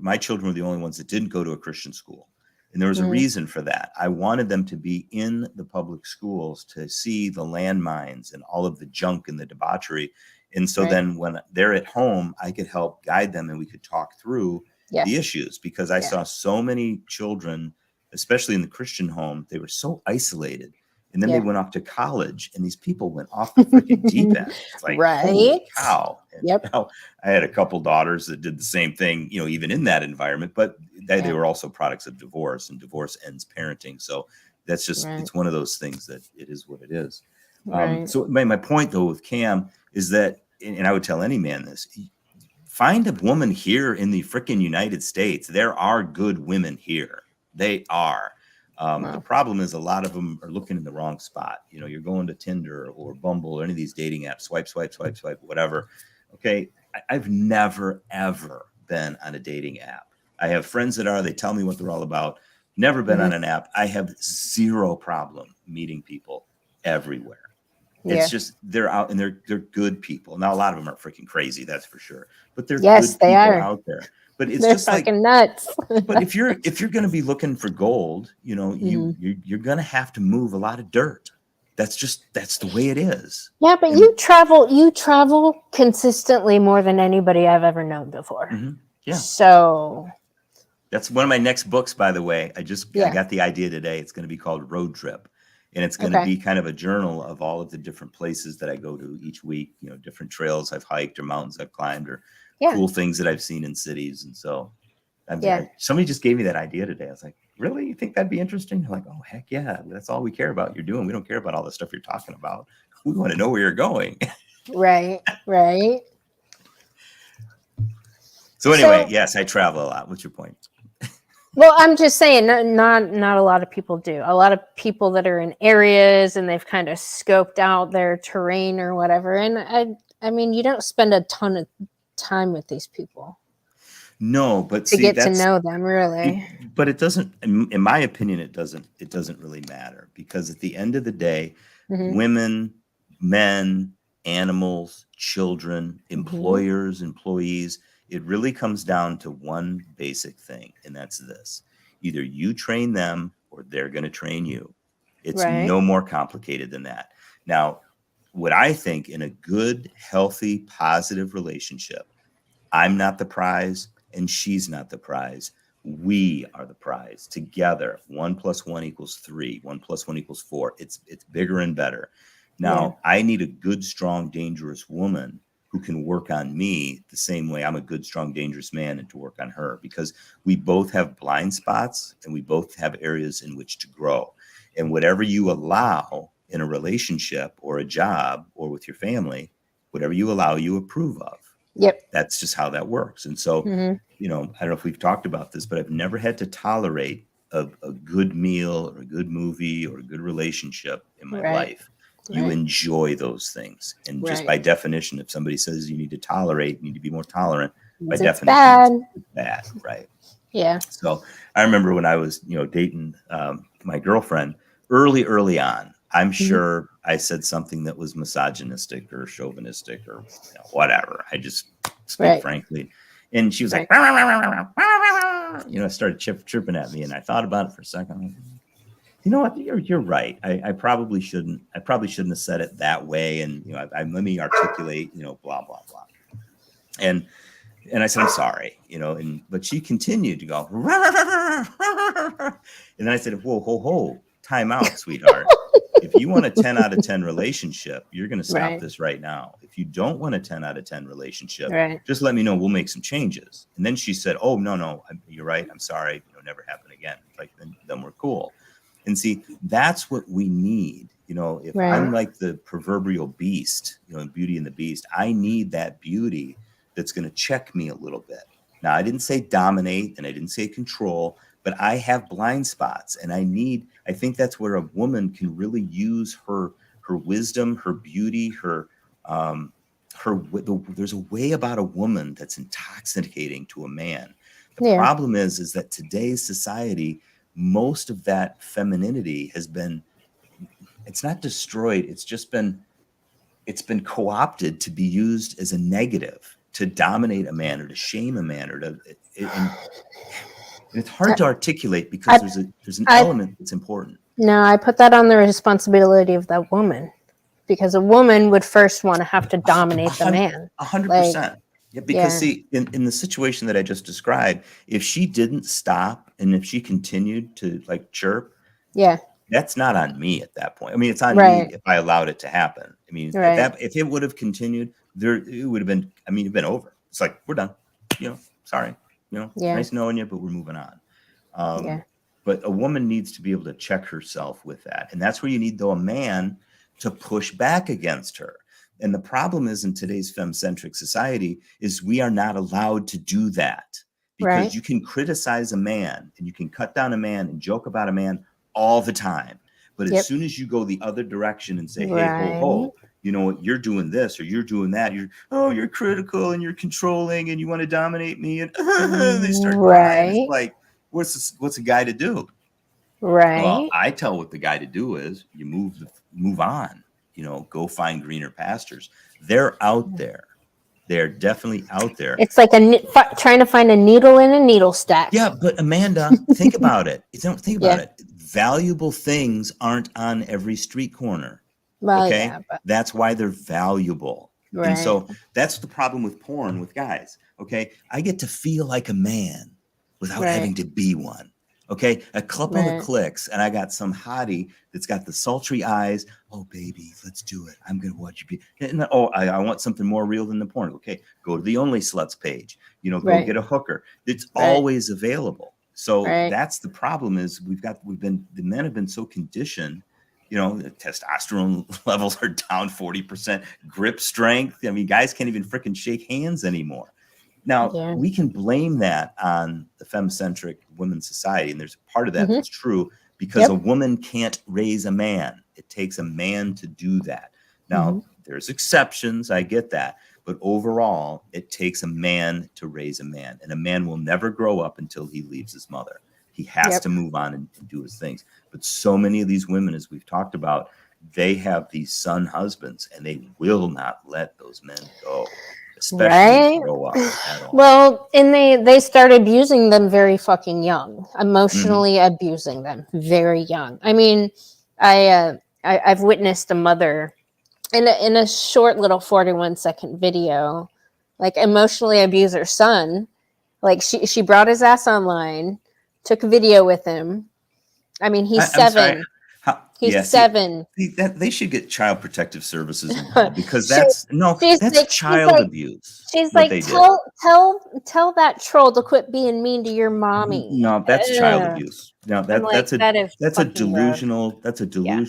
my children were the only ones that didn't go to a Christian school. And there was a reason for that. I wanted them to be in the public schools to see the landmines and all of the junk and the debauchery. And so then when they're at home, I could help guide them and we could talk through the issues, because I saw so many children, especially in the Christian home, they were so isolated. And then they went off to college, and these people went off the freaking deep end. It's like, holy cow. And now I had a couple daughters that did the same thing, even in that environment, but they were also products of divorce, and divorce ends parenting. So that's just, it's one of those things that it is what it is. So my point though with Cam is that, and I would tell any man this, find a woman here in the freaking United States. There are good women here. They are. The problem is a lot of them are looking in the wrong spot. You're going to Tinder or Bumble or any of these dating apps, swipe, whatever. Okay. I've never, ever been on a dating app. I have friends that are, they tell me what they're all about. Never been on an app. I have zero problem meeting people everywhere. It's just, they're out and they're good people. Now, a lot of them are freaking crazy. That's for sure. But they're good people out there. But it's They're just fucking like nuts. But if you're going to be looking for gold, you're going to have to move a lot of dirt. That's the way it is. Yeah, but you travel consistently more than anybody I've ever known before. Yeah. So that's one of my next books, by the way. I got the idea today. It's going to be called Road Trip. And it's going to be kind of a journal of all of the different places that I go to each week, different trails I've hiked or mountains I've climbed or cool things that I've seen in cities. And so somebody just gave me that idea today. I was like, really? You think that'd be interesting? They're like, oh, heck yeah. That's all we care about you're doing. We don't care about all the stuff you're talking about. We want to know where you're going. Right. So anyway, yes, I travel a lot. What's your point? Well, I'm just saying, not a lot of people do. A lot of people that are in areas and they've kind of scoped out their terrain or whatever. And I mean, you don't spend a ton of time with these people. No, but to get to know them, really. But it doesn't. In my opinion, it doesn't really matter, because at the end of the day, women, men, animals, children, employers, employees. It really comes down to one basic thing, and that's this. Either you train them or they're going to train you. It's no more complicated than that. Now, what I think in a good, healthy, positive relationship, I'm not the prize and she's not the prize. We are the prize together. 1 + 1 = 3. 1 + 1 = 4. It's bigger and better. Now, I need a good, strong, dangerous woman who can work on me the same way I'm a good, strong, dangerous man, and to work on her, because we both have blind spots and we both have areas in which to grow. And whatever you allow in a relationship or a job or with your family, whatever you allow, you approve of. Yep. That's just how that works. And so, I don't know if we've talked about this, but I've never had to tolerate a good meal or a good movie or a good relationship in my life. You enjoy those things. And just by definition, if somebody says you need to tolerate, you need to be more tolerant, by definition, it's bad. Right. Yeah. So I remember when I was, dating my girlfriend early on, I'm sure I said something that was misogynistic or chauvinistic or whatever. I just speak frankly. And she was like, started chirping at me. And I thought about it for a second. You know what? You're right. I probably shouldn't have said it that way. And, let me articulate, blah, blah, blah. And I said, I'm sorry, but she continued to go, and then I said, whoa, time out, sweetheart. If you want a 10 out of 10 relationship, you're going to stop this right now. If you don't want a 10 out of 10 relationship, just let me know. We'll make some changes. And then she said, oh, no, you're right. I'm sorry. Never happen again. Like, then we're cool. And see, that's what we need. If I'm like the proverbial beast, in Beauty and the Beast, I need that beauty that's going to check me a little bit. Now, I didn't say dominate and I didn't say control, but I have blind spots, and I think that's where a woman can really use her wisdom, her beauty, there's a way about a woman that's intoxicating to a man. The problem is that today's society, most of that femininity has been, it's not destroyed. It's been co-opted to be used as a negative, to dominate a man or to shame a man, or and it's hard to articulate because there's an element that's important. No, I put that on the responsibility of that woman, because a woman would first want to have to dominate the man. 100%. Yeah, because see, in the situation that I just described, if she didn't stop and if she continued to chirp, that's not on me at that point. I mean, it's on me if I allowed it to happen. I mean, if it would have continued, it would have been, it'd been over. It's like, we're done. Sorry. Nice knowing you, but we're moving on. But a woman needs to be able to check herself with that. And that's where you need, though, a man to push back against her. And the problem is, in today's femme-centric society, is we are not allowed to do that, because you can criticize a man and you can cut down a man and joke about a man all the time. But as soon as you go the other direction and say, hey, ho, you're doing this or you're doing that, you're critical and you're controlling and you want to dominate me, and they start crying. It's like, what's a guy to do? Well, I tell what the guy to do is you move on, go find greener pastures. They're out there. They're definitely out there. It's like trying to find a needle in a needle stack. Yeah, but Amanda, think about it. Think about it. Valuable things aren't on every street corner. Well, okay, that's why they're valuable. And so that's the problem with porn with guys. Okay, I get to feel like a man without having to be one. Okay, a couple of clicks, and I got some hottie that's got the sultry eyes. Oh, baby, let's do it. I'm gonna watch you be. And I want something more real than the porn. Okay, go to the Only Sluts page. Go get a hooker. It's always available. So that's the problem. Is the men have been so conditioned. The testosterone levels are down 40%. Grip strength. I mean, guys can't even freaking shake hands anymore. Now, we can blame that on the femme-centric women's society, and there's a part of that that's true, because a woman can't raise a man. It takes a man to do that. Now, there's exceptions. I get that. But overall, it takes a man to raise a man, and a man will never grow up until he leaves his mother. He has to move on and do his things. But so many of these women, as we've talked about, they have these son husbands, and they will not let those men go. Especially grow up at all. Well, and they start abusing them very fucking young, emotionally abusing them very young. I mean, I've witnessed a mother in a short little 41-second video, emotionally abuse her son. She brought his ass online, took a video with him. I mean, he's 7. He's Yeah, 7. that they should get child protective services involved because she, she's that's like, child abuse. she's What like, they did. tell that troll to quit being mean to your mommy. No, that's child Ugh. abuse. No, I'm like, that is that's a fucking gross.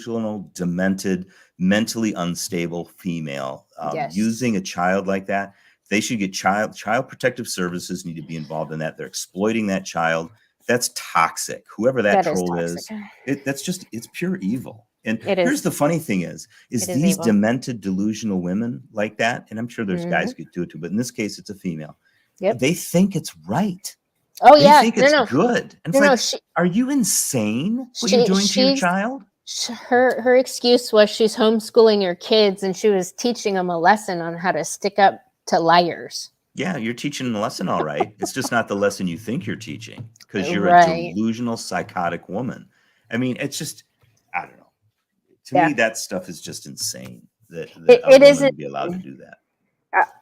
Yeah. demented, mentally unstable female Yes. using a child like that. They should get child protective services need to be involved in that. They're exploiting that child. That's toxic. Whoever that troll is, it's pure evil. And here's the funny thing is these evil. demented, delusional women like that, and I'm sure there's Mhm. guys who could do it too, but in this case, it's a female. Yep. They think it's right. Oh They yeah, think it's good. And it's are you insane? What you're doing to your child? Her excuse was she's homeschooling her kids, and she was teaching them a lesson on how to stick up to liars. Yeah, you're teaching a lesson, all right. It's just not the lesson you think you're teaching because you're a delusional, psychotic woman. I mean, it's just, I don't know. To me, that stuff is just insane that a woman would be allowed to do that.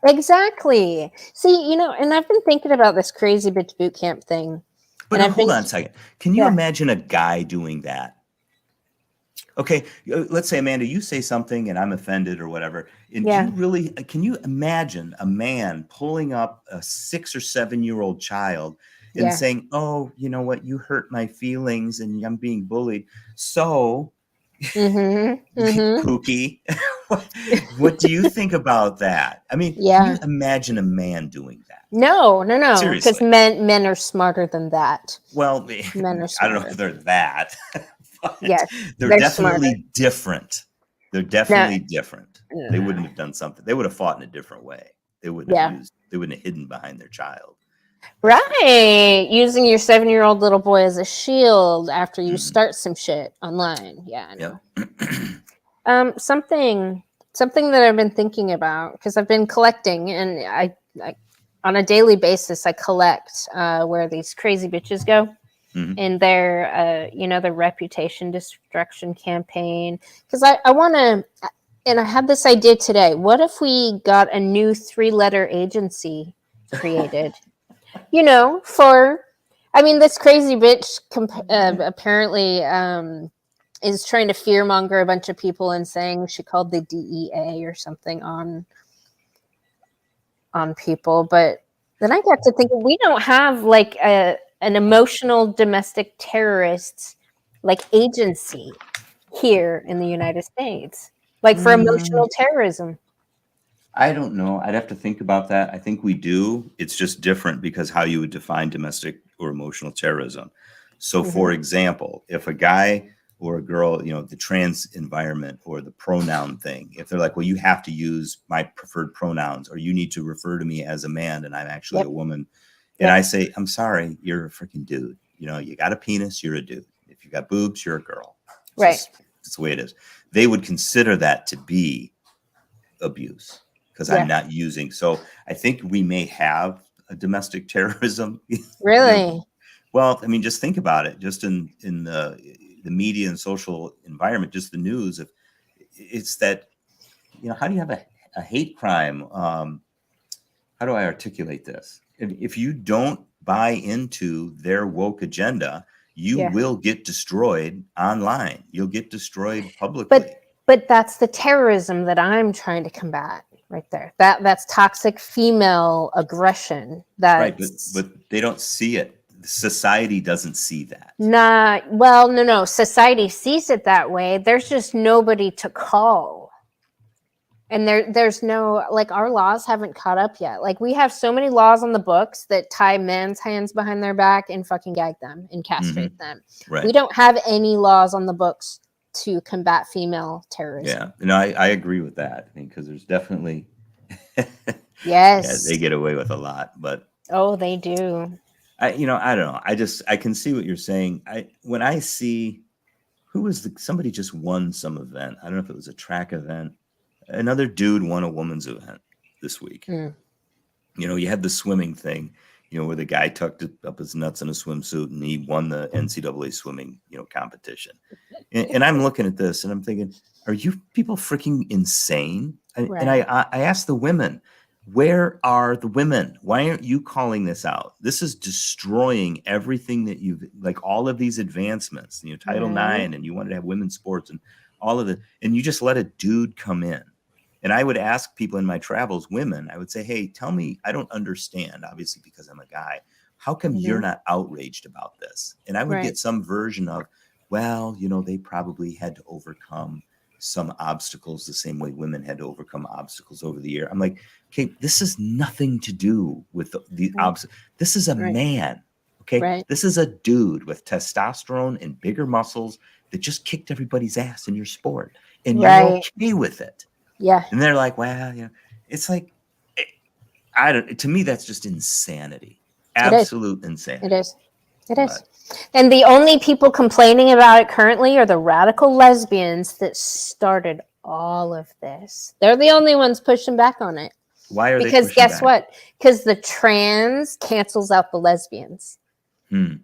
Exactly. See, and I've been thinking about this crazy bitch boot camp thing. But hold on a second. Can you imagine a guy doing that? Okay, let's say, Amanda, you say something and I'm offended or whatever. And can you imagine a man pulling up a 6 or 7-year-old child and saying, oh, you know what? You hurt my feelings and I'm being bullied. So, Pookie, what do you think about that? I mean, can you imagine a man doing that? No. Because men are smarter than that. Well, men are smarter. I don't know if they're that. Yes, they're definitely smarter. Different. They're definitely different. They wouldn't have done something. They would have fought in a different way. They wouldn't have they wouldn't have hidden behind their child. Right. Using your 7-year-old little boy as a shield after you start some shit online. Yeah, I know. Yep. Something that I've been thinking about, because I've been collecting, and I on a daily basis I collect where these crazy bitches go. In their, the reputation destruction campaign. Because I want to, and I had this idea today. What if we got a new 3-letter agency created? This crazy bitch apparently is trying to fearmonger a bunch of people and saying she called the DEA or something on people. But then I got to thinking, we don't have like an emotional domestic terrorist agency here in the United States, for emotional terrorism. I don't know. I'd have to think about that. I think we do. It's just different because how you would define domestic or emotional terrorism. So, for example, if a guy or a girl, the trans environment or the pronoun thing, if they're like, well, you have to use my preferred pronouns, or you need to refer to me as a man and I'm actually a woman. And I say, I'm sorry, you're a freaking dude. You got a penis, you're a dude. If you got boobs, you're a girl. That's the way it is. They would consider that to be abuse because I'm not using. So I think we may have a domestic terrorism. Really? Well, I mean, just think about it. Just in the media and social environment, just the news. It's that, how do you have a hate crime? How do I articulate this? If you don't buy into their woke agenda, you will get destroyed online. You'll get destroyed publicly. But that's the terrorism that I'm trying to combat right there. That's toxic female aggression. Right, but they don't see it. Society doesn't see that. No. Society sees it that way. There's just nobody to call. And there's no, our laws haven't caught up yet. We have so many laws on the books that tie men's hands behind their back and fucking gag them and castrate them. Right. We don't have any laws on the books to combat female terrorism. Yeah, I agree with that. Because there's definitely, yes, they get away with a lot, but they do. I don't know. I can see what you're saying. When I see somebody just won some event. I don't know if it was a track event. Another dude won a woman's event this week. You had the swimming thing, where the guy tucked up his nuts in a swimsuit and he won the NCAA swimming, competition. And I'm looking at this and I'm thinking, are you people freaking insane? And I asked the women, Where are the women? Why aren't you calling this out? This is destroying everything that you've, like, all of these advancements, Title Right. IX, and you wanted to have women's sports and all of it, and you just let a dude come in. And I would ask people in my travels, women, I would say, hey, tell me, I don't understand, obviously, because I'm a guy. How come you're Mhm. not outraged about this? And I would Right. get some version of, well, they probably had to overcome some obstacles the same way women had to overcome obstacles over the year. I'm like, okay, this has nothing to do with the Right. obstacle. This is a Right. man. Okay. Right. This is a dude with testosterone and bigger muscles that just kicked everybody's ass in your sport. And you're Right. okay with it. Yeah. And they're like, well, it's like, I don't, to me, that's just insanity. It is. Absolute It insanity. is. It is. But And the only people complaining about it currently are the radical lesbians that started all of this. They're the only ones pushing back on it. why are they Because pushing guess back? what? Because the trans cancels out the lesbians. And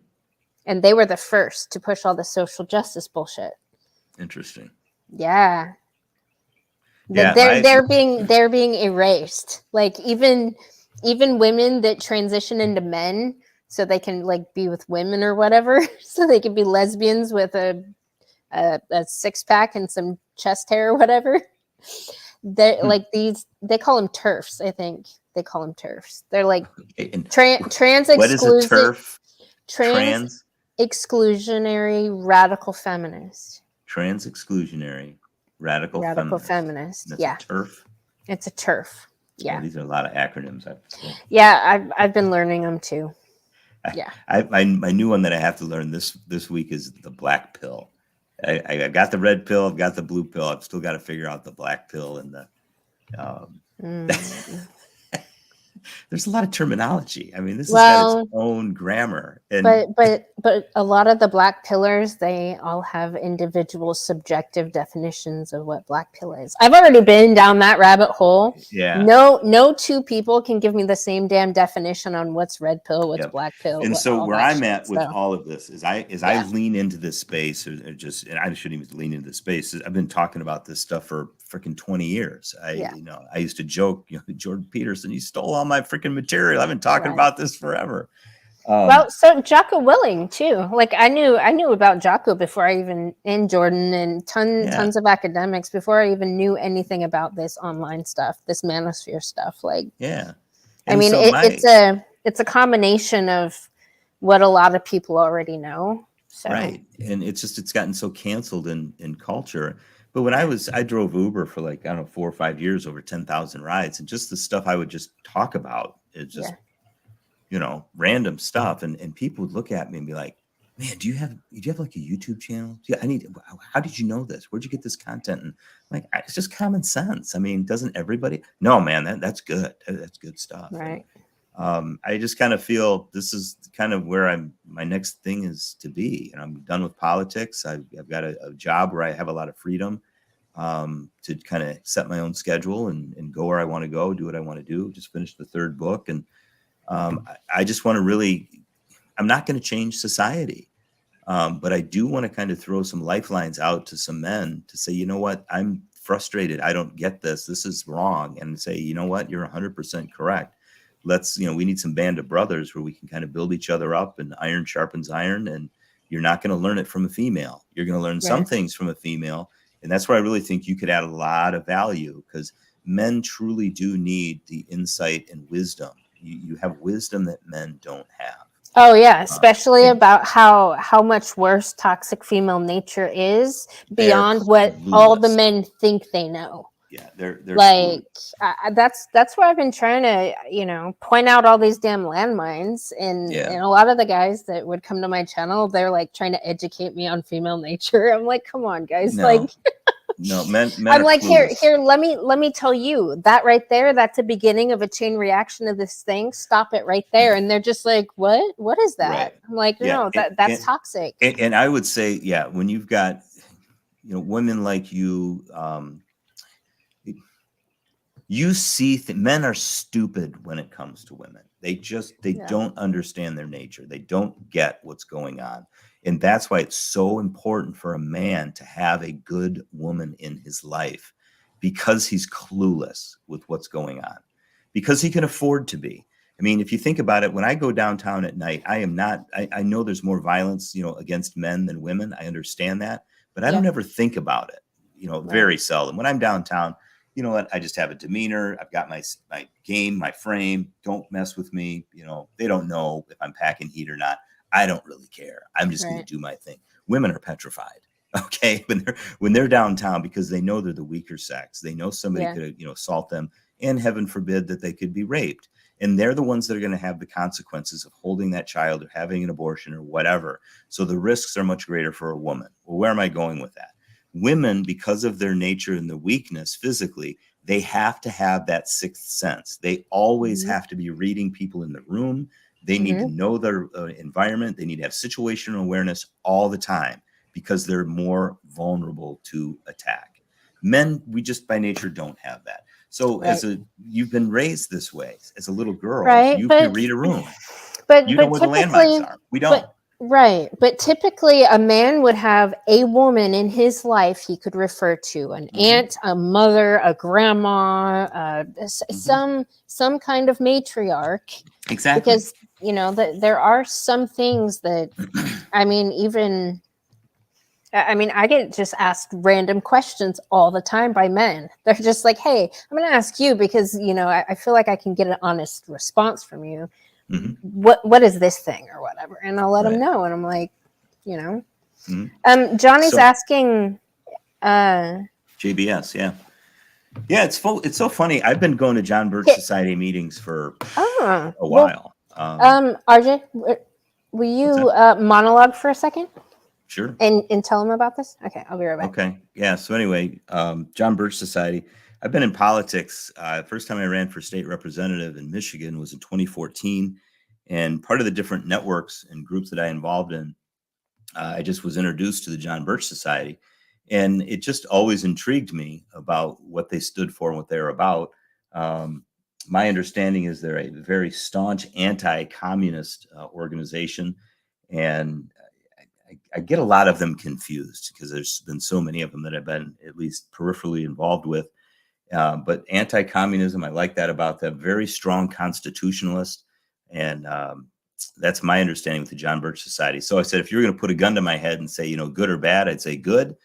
they were the first to push all the social justice bullshit. Interesting. Yeah. Yeah, They're being erased. Like even women that transition into men so they can like be with women or whatever, so they can be lesbians with a six pack and some chest hair or whatever. They like these. They call them turfs. I think they call them turfs. They're like trans what is a turf? trans exclusionary radical feminist. Trans exclusionary radical Feminist. That's Yeah, a turf. it's a turf. Yeah, Yeah, these are a lot of acronyms. I have to say. yeah. I've been learning them too. Yeah. My new one that I have to learn this week is the black pill. I got the red pill. I've got the blue pill. I've still got to figure out the black pill and the. There's a lot of terminology. I mean, this has got its own grammar. And but a lot of the black pillars, they all have individual subjective definitions of what black pill is. I've already been down that rabbit hole. yeah, no two people can give me the same damn definition on what's red pill, what's black pill. And so all where that I'm shit, at with so. all of this is I lean into this space, or just, and I shouldn't even lean into this space. I've been talking about this stuff for freaking 20 years. I used to joke, Jordan Peterson, you stole all my freaking material. I've been talking about this forever. Well, so Jocko Willing too. Like I knew about Jocko before I even, and Jordan and tons of academics before I even knew anything about this online stuff, this manosphere stuff. Like, and I mean, so it's a combination of what a lot of people already know. So. Right. And it's gotten so canceled in culture. But when I drove Uber for like, I don't know, 4 or 5 years, over 10,000 rides, and just the stuff I would just talk about, it's just, random stuff. And people would look at me and be like, man, do you have like a YouTube channel? Yeah, how did you know this? Where'd you get this content? And I'm like, it's just common sense. I mean, doesn't everybody? No, man, that's good. That's good stuff. Right. And, I just kind of feel this is kind of where my next thing is to be. And I'm done with politics. I've got a job where I have a lot of freedom to kind of set my own schedule and go where I want to go, do what I want to do. Just finished the 3rd book. And I just want to really, I'm not going to change society. But I do want to kind of throw some lifelines out to some men to say, you know what, I'm frustrated. I don't get this. This is wrong. And say, you know what, you're 100% correct. Let's, we need some band of brothers where we can kind of build each other up, and iron sharpens iron. And you're not going to learn it from a female. You're going to learn some things from a female. And that's where I really think you could add a lot of value, because men truly do need the insight and wisdom. You have wisdom that men don't have. Oh yeah, especially about how much worse toxic female nature is beyond what all the men think they know. Yeah, they're like that's where I've been trying to point out all these damn landmines, and a lot of the guys that would come to my channel, they're like trying to educate me on female nature. I'm like, come on, guys, like. No, men I'm like, here, let me tell you that right there. That's the beginning of a chain reaction of this thing. Stop it right there. And they're just like, what is that? Right. I'm like, no, that's toxic. And I would say, when you've got, women like you, you see men are stupid when it comes to women. They don't understand their nature. They don't get what's going on. And that's why it's so important for a man to have a good woman in his life, because he's clueless with what's going on. because he can afford to be. I mean, if you think about it, when I go downtown at night, I know there's more violence, against men than women. I understand that, but I Yeah. don't ever think about it, Right. very seldom. When I'm downtown, you know what? I just have a demeanor. I've got my game, my frame. Don't mess with me. They don't know if I'm packing heat or not. I don't really care. I'm just going to Right. do my thing. Women are petrified. Okay, when they're downtown, because they know they're the weaker sex. They know somebody Yeah. could, assault them, and heaven forbid that they could be raped. And they're the ones that are going to have the consequences of holding that child or having an abortion or whatever. So the risks are much greater for a woman. Well, where am I going with that? Women, because of their nature and the weakness physically, they have to have that sixth sense. They always Mhm. have to be reading people in the room. They need to know their environment. They need to have situational awareness all the time, because they're more vulnerable to attack. Men, we just by nature don't have that. So Right. you've been raised this way. As a little girl, Right. you can But read a room. but You know but where the landmines typically, are. We don't. but right. But typically, a man would have a woman in his life he could refer to: an aunt, a mother, a grandma, some kind of matriarch. Exactly. Because that there are some things that, I mean, I get just asked random questions all the time by men. They're just like, "Hey, I'm going to ask you because I feel like I can get an honest response from you. Mhm. What is this thing or whatever?" And I'll let them Right. know. And I'm like, you know, Johnny's So asking. JBS, yeah. Yeah, it's so funny. I've been going to John Birch Hit, Society meetings for a well, while. RJ, will What's you that? monologue for a second Sure. and tell him about this? Okay, I'll be right back. Okay. Yeah. So anyway, John Birch Society. I've been in politics. First time I ran for state representative in Michigan was in 2014, and part of the different networks and groups that I involved in, I just was introduced to the John Birch Society, and it just always intrigued me about what they stood for and what they're about. Um, my understanding is they're a very staunch anti-communist organization, and I get a lot of them confused because there's been so many of them that I've been at least peripherally involved with. But anti-communism, I like that about them. Very strong constitutionalist, and that's my understanding with the John Birch Society. So I said, if you're going to put a gun to my head and say, good or bad, I'd say good,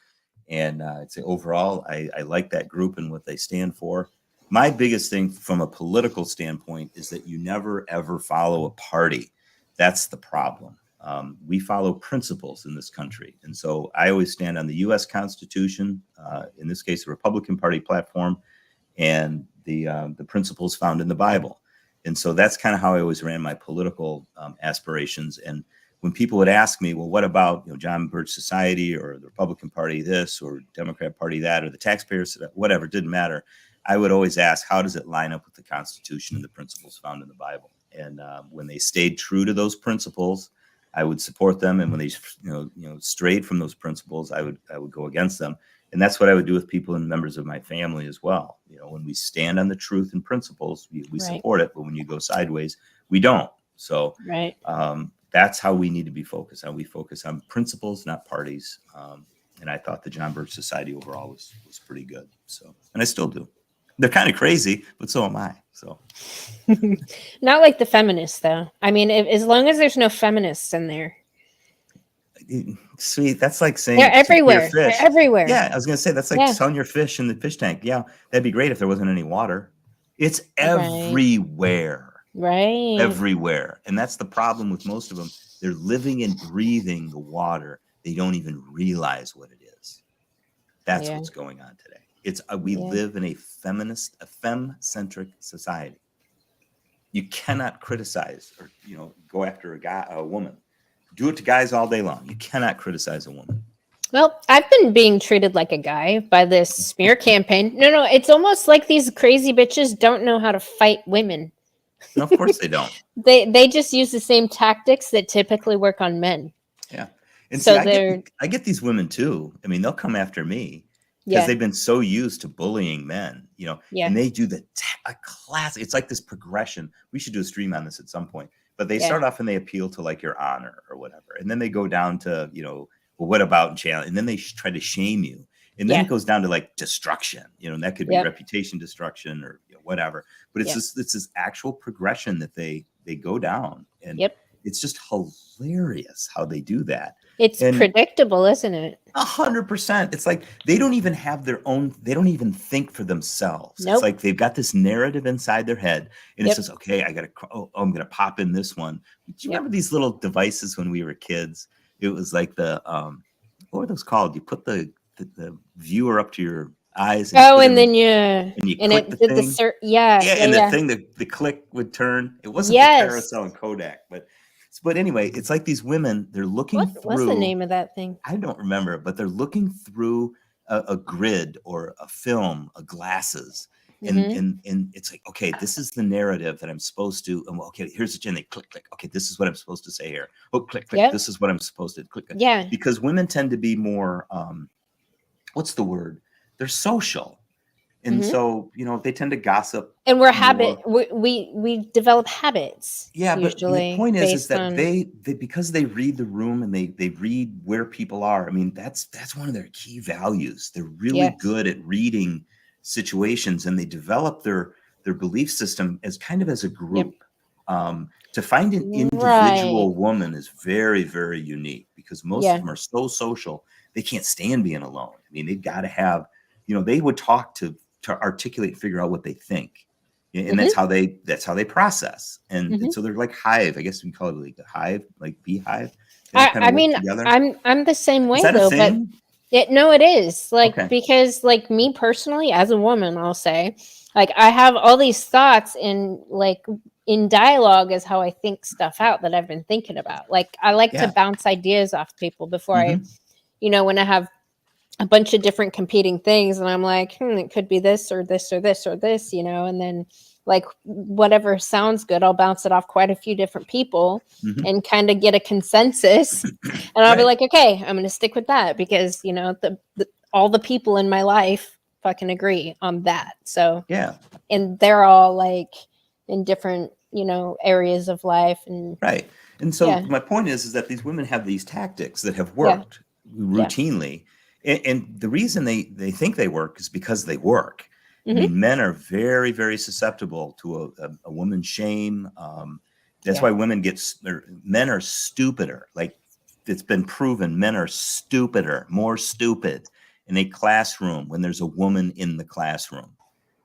and I'd say overall, I like that group and what they stand for. My biggest thing from a political standpoint is that you never ever follow a party. That's the problem. We follow principles in this country. And so I always stand on the U.S. Constitution, in this case, the Republican Party platform, and the principles found in the Bible. And so that's kind of how I always ran my political aspirations. And when people would ask me, well, what about John Birch Society or the Republican Party this or Democrat Party that or the taxpayers, whatever, it didn't matter. I would always ask, how does it line up with the Constitution and the principles found in the Bible? And when they stayed true to those principles, I would support them. And when they strayed from those principles, I would go against them. And that's what I would do with people and members of my family as well. When we stand on the truth and principles, we Right. support it. But when you go sideways, we don't. So Right. That's how we need to be focused on. We focus on principles, not parties. And I thought the John Birch Society overall was pretty good. So, and I still do. They're kind of crazy, but so am I. So Not like the feminists, though. I mean, as long as there's no feminists in there, sweet. That's like saying they're everywhere. fish. They're everywhere. Yeah, I was gonna say that's like selling your fish in the fish tank. Yeah, that'd be great if there wasn't any water. It's everywhere. Right. Everywhere. And that's the problem with most of them. They're living and breathing the water. They don't even realize what it is. That's what's going on today. It's we live in a femme-centric society. You cannot criticize or go after a woman. Do it to guys all day long. You cannot criticize a woman. Well, I've been being treated like a guy by this smear campaign. No, it's almost like these crazy bitches don't know how to fight women. No, of course they don't. They just use the same tactics that typically work on men. Yeah. And so see, I get these women too. I mean, they'll come after me because they've been so used to bullying men, and they do a class. It's like this progression. We should do a stream on this at some point, but they start off and they appeal to like your honor or whatever. And then they go down to, well, what about challenge? And then they try to shame you. And then it goes down to like destruction, and that could be reputation destruction or whatever. But Yep. it's this actual progression that they go down, and Yep. it's just hilarious how they do that. It's And predictable, isn't it? 100%. It's like they don't even have their own, they don't even think for themselves. It's Nope. like they've got this narrative inside their head, and it Yep. says, okay, I gotta, I'm gonna pop in this one. Do you Yep. remember these little devices when we were kids? It was like the what were those called? You put the viewer up to your eyes, and Oh, put and in, then you and you and click the it did the thing. yeah, Yeah, yeah, and the yeah. thing, the click would turn. It wasn't the Yes. carousel and Kodak, but anyway, it's like these women, they're looking What's the through, name of that thing? I don't remember, but they're looking through a grid or a film, a glasses, Mm-hmm. and it's like, okay, this is the narrative that I'm supposed to. And okay, here's the, and they click, click. Okay, this is what I'm supposed to say here. Oh, click, click. Yep. This is what I'm supposed to click. Yeah. Because women tend to be more, what's the word? They're social, and Mm-hmm. so they tend to gossip. And we're More. we develop habits. Yeah, but the Usually point is based that on they because they read the room, and they read where people are. I mean, that's one of their key values. They're really yes. good at reading situations, and they develop their belief system as kind of as a group. To find an individual woman is very, very unique, because most of them are so social, they can't stand being alone. I mean, they've got to have, they would talk to articulate, figure out what they think. And that's how they process. And so they're like hive. I guess we call it like a hive, like beehive. I mean, together. I'm the same way, is that though, a thing? But no, it is like, Okay. because like me personally, as a woman, I'll say, like, I have all these thoughts, and like in dialogue is how I think stuff out that I've been thinking about. Like, I like to bounce ideas off people before I, when I have a bunch of different competing things, and I'm like, it could be this or this or this or this, and then like whatever sounds good, I'll bounce it off quite a few different people and kind of get a consensus. And I'll be like, okay, I'm going to stick with that, because, all the people in my life fucking agree on that. So, yeah. And they're all like in different, areas of life. And right. And so my point is that these women have these tactics that have worked routinely. And the reason they think they work is because they work. I mean, men are very, very susceptible to a woman's shame. That's why men are stupider. Like, it's been proven, men are stupider, more stupid in a classroom when there's a woman in the classroom.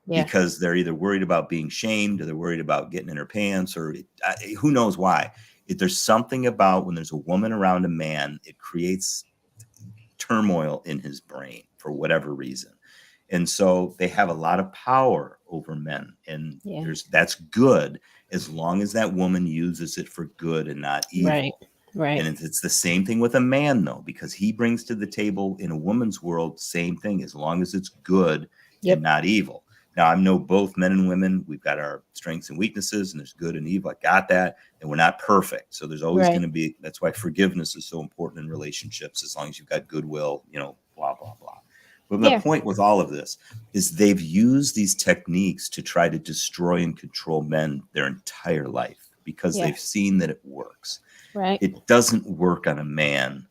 Because they're either worried about being shamed, or they're worried about getting in her pants, or who knows why. There's something about when there's a woman around a man, it creates turmoil in his brain for whatever reason. And so they have a lot of power over men, and that's good, as long as that woman uses it for good and not evil. Right. And it's the same thing with a man, though, because he brings to the table in a woman's world, same thing, as long as it's good and not evil. Now, I know both men and women, we've got our strengths and weaknesses, and there's good and evil. I got that. And we're not perfect. So there's always going to be, that's why forgiveness is so important in relationships, as long as you've got goodwill, blah, blah, blah. But the point with all of this is they've used these techniques to try to destroy and control men their entire life, because they've seen that it works. Right. It doesn't work on a man,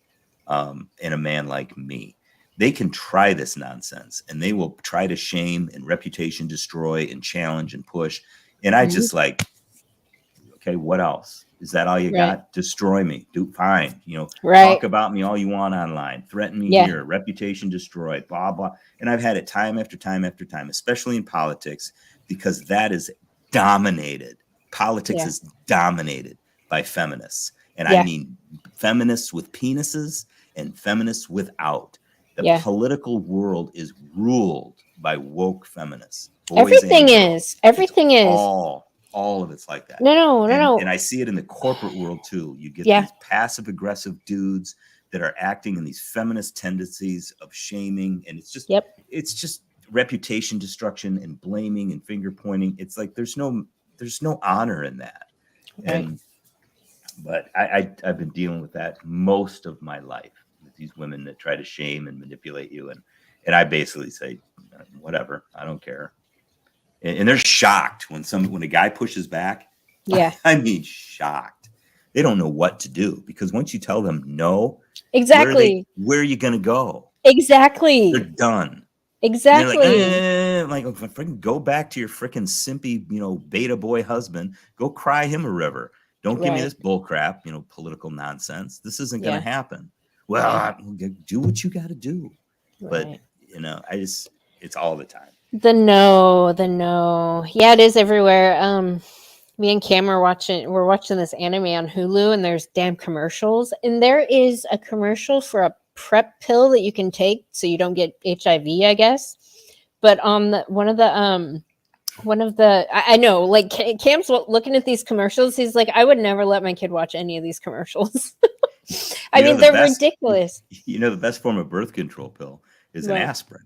and a man like me. They can try this nonsense, and they will try to shame and reputation destroy and challenge and push. And I just like, okay, what else? Is that all you got? Destroy me. Do fine. Talk about me all you want online. Threaten me here. Reputation destroyed. Blah, blah. And I've had it time after time after time, especially in politics, because that is dominated. Politics is dominated by feminists. And I mean feminists with penises and feminists without. The political world is ruled by woke feminists. Everything is. All of it's like that. No. And I see it in the corporate world too. You get these passive aggressive dudes that are acting in these feminist tendencies of shaming, and it's just reputation destruction and blaming and finger pointing. It's like there's no honor in that. But I've been dealing with that most of my life, with these women that try to shame and manipulate you, and I basically say, whatever, I don't care. And they're shocked when a guy pushes back. I mean, shocked. They don't know what to do, because once you tell them no, exactly, where are you going to go? Exactly. They're done. And they're like, Exactly. I'm like, freaking go back to your freaking simpy, beta boy husband. Go cry him a river. Don't give me Right. this bull crap, political nonsense. This isn't going to Yeah. happen. Well, Yeah. do what you got to do. But, Right. it's all the time. The no. Yeah, it is everywhere. Me and Cam we're watching this anime on Hulu, and there's damn commercials. And there is a commercial for a prep pill that you can take so you don't get HIV, I guess. But on one of the I know, like Cam's looking at these commercials, he's like, I would never let my kid watch any of these commercials. I You know mean, the they're best ridiculous. the best form of birth control pill is an Right. aspirin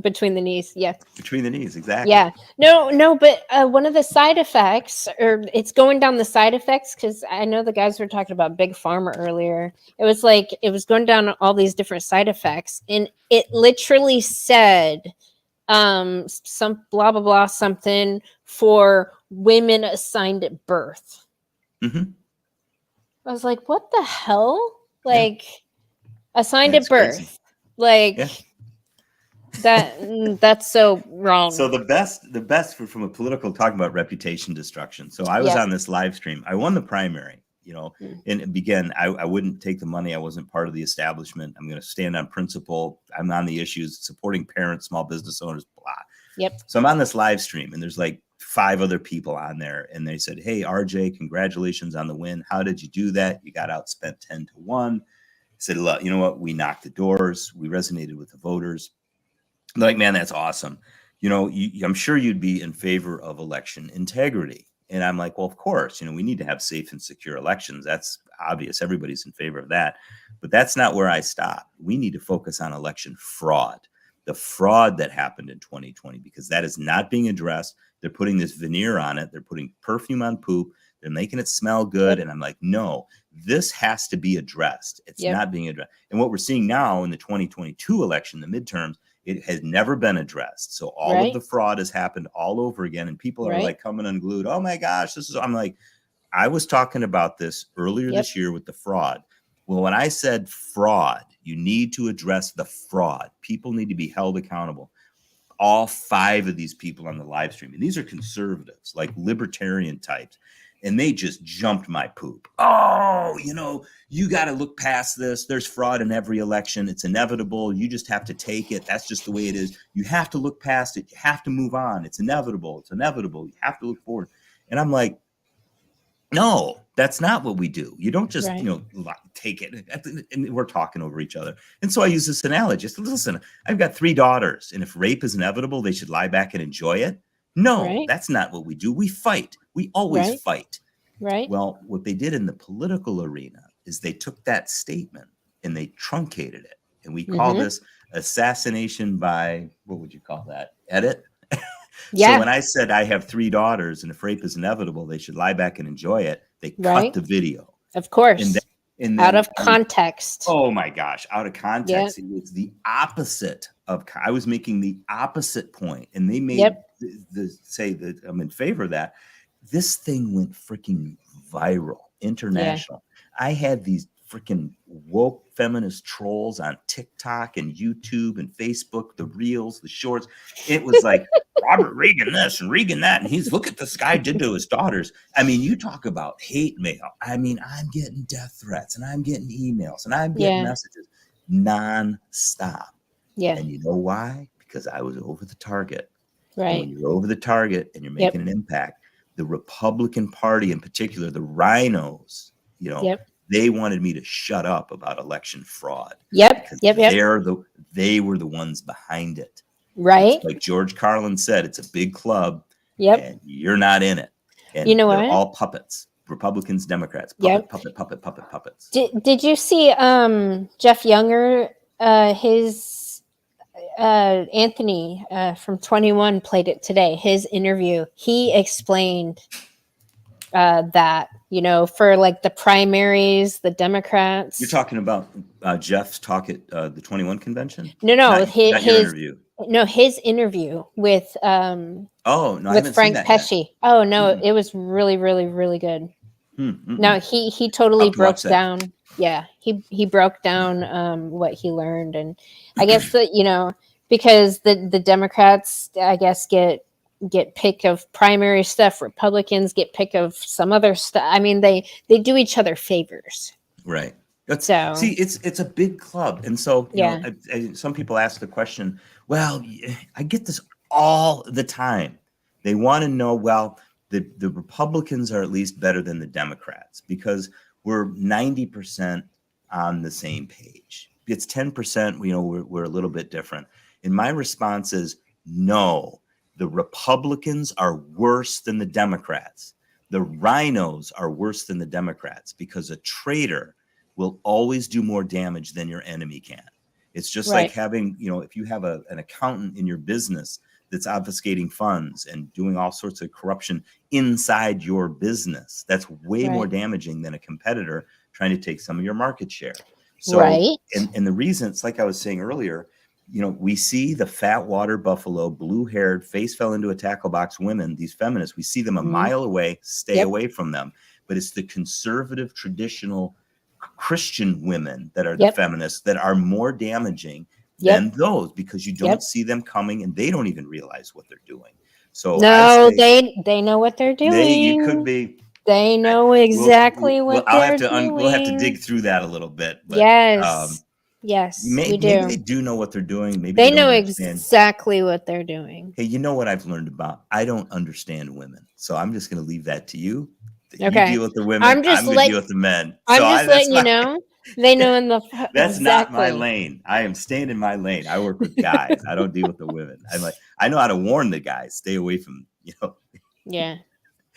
Between the knees. Yeah. between the knees. Exactly. Yeah. No, but one of the side effects, or it's going down the side effects, because I know the guys were talking about Big Pharma earlier. It was like, it was going down all these different side effects, and it literally said some blah blah blah something for women assigned at birth. Mm-hmm. I was like, what the hell? Yeah. Like, assigned It's at crazy. birth. Like, Yeah. that's so wrong. So the best from a political, talking about reputation destruction. So I was Yeah. on this live stream. I won the primary, and again, I wouldn't take the money. I wasn't part of the establishment. I'm going to stand on principle. I'm on the issues, supporting parents, small business owners, blah. Yep. So I'm on this live stream, and there's like 5 other people on there, and they said, "Hey, RJ, congratulations on the win. How did you do that? You got outspent 10-1." I said, "Look, you know what? We knocked the doors. We resonated with the voters." They're like, "Man, that's awesome. I'm sure you'd be in favor of election integrity." And I'm like, "Well, of course, we need to have safe and secure elections. That's obvious. Everybody's in favor of that. But that's not where I stop. We need to focus on election fraud, the fraud that happened in 2020, because that is not being addressed. They're putting this veneer on it. They're putting perfume on poop. They're making it smell good." Yep. And I'm like, "No, this has to be addressed. It's Yep. not being addressed." And what we're seeing now in the 2022 election, the midterms, it has never been addressed. So all Right. of the fraud has happened all over again. And people are Right. like coming unglued. Oh my gosh, I'm like, I was talking about this earlier Yep. this year with the fraud. Well, when I said fraud, you need to address the fraud. People need to be held accountable. All 5 of these people on the live stream, and these are conservatives, like libertarian types, and they just jumped my poop. "Oh, you got to look past this. There's fraud in every election. It's inevitable. You just have to take it. That's just the way it is. You have to look past it. You have to move on. It's inevitable. It's inevitable. You have to look forward." And I'm like, "No, that's not what we do. You don't just, Right. take it." And we're talking over each other. And so I use this analogy. Just listen, I've got 3 daughters, and if rape is inevitable, they should lie back and enjoy it. No, Right. that's not what we do. We fight. We always Right. fight. Right. Well, what they did in the political arena is they took that statement and they truncated it. And we call this assassination by, what would you call that? Edit? Yeah. So when I said I have 3 daughters, and if rape is inevitable, they should lie back and enjoy it, they cut Right. the video. Of course. And Out then, of context. oh my gosh, out of context, it was the opposite of. I was making the opposite point, and they made say that I'm in favor of that. This thing went freaking viral, international. I had these freaking woke feminist trolls on TikTok and YouTube and Facebook, the reels, the shorts. It was like Robert Reagan this and Reagan that, and he's, look at this guy did to his daughters. I mean, you talk about hate mail. I mean, I'm getting death threats, and I'm getting emails, and I'm getting messages nonstop. Yeah. And you know why? Because I was over the target. Right. And when you're over the target and you're making an impact, the Republican Party in particular, the rhinos, they wanted me to shut up about election fraud. Yep. They were the ones behind it. Right. It's like George Carlin said, it's a big club. Yep. And you're not in it. And you know they're what? all puppets. Republicans, Democrats, puppets. Did you see Jeff Younger, his Anthony from 21 played it today, his interview? He explained that, for like the primaries, the Democrats. You're talking about Jeff's talk at the 21 convention? No, not his interview. No, his interview with with Frank Pesci. Oh no, it was really, really, really good. No, he totally broke down. Yeah, he broke down what he learned, and I guess that because the Democrats, I guess, get pick of primary stuff. Republicans get pick of some other stuff. I mean, they do each other favors. Right. So It's a big club, and so yeah, some people ask the question. Well, I get this all the time. They want to know. Well, the Republicans are at least better than the Democrats because we're 90% on the same page. It's 10%. We're a little bit different. And my response is no. The Republicans are worse than the Democrats. The rhinos are worse than the Democrats because a traitor will always do more damage than your enemy can. It's just like having, if you have an accountant in your business that's obfuscating funds and doing all sorts of corruption inside your business, that's way more damaging than a competitor trying to take some of your market share. So, and the reason, it's like I was saying earlier, we see the fat water buffalo, blue-haired, face fell into a tackle box women, these feminists, we see them a mile away, stay away from them. But it's the conservative, traditional Christian women that are the feminists that are more damaging than those, because you don't see them coming and they don't even realize what they're doing. So no, they know what they're doing. You could be. They know exactly what they're doing. We'll have to dig through that a little bit. But, yes, we do. Maybe they do know what they're doing. Maybe they know understand exactly what they're doing. Hey, you know what I've learned about? I don't understand women, so I'm just going to leave that to you. Okay. You deal with the women. I'm going to deal with the men. I'm just letting you know. They know in the. That's not my lane. I am staying in my lane. I work with guys. I don't deal with the women. I know how to warn the guys. Stay away from. Yeah.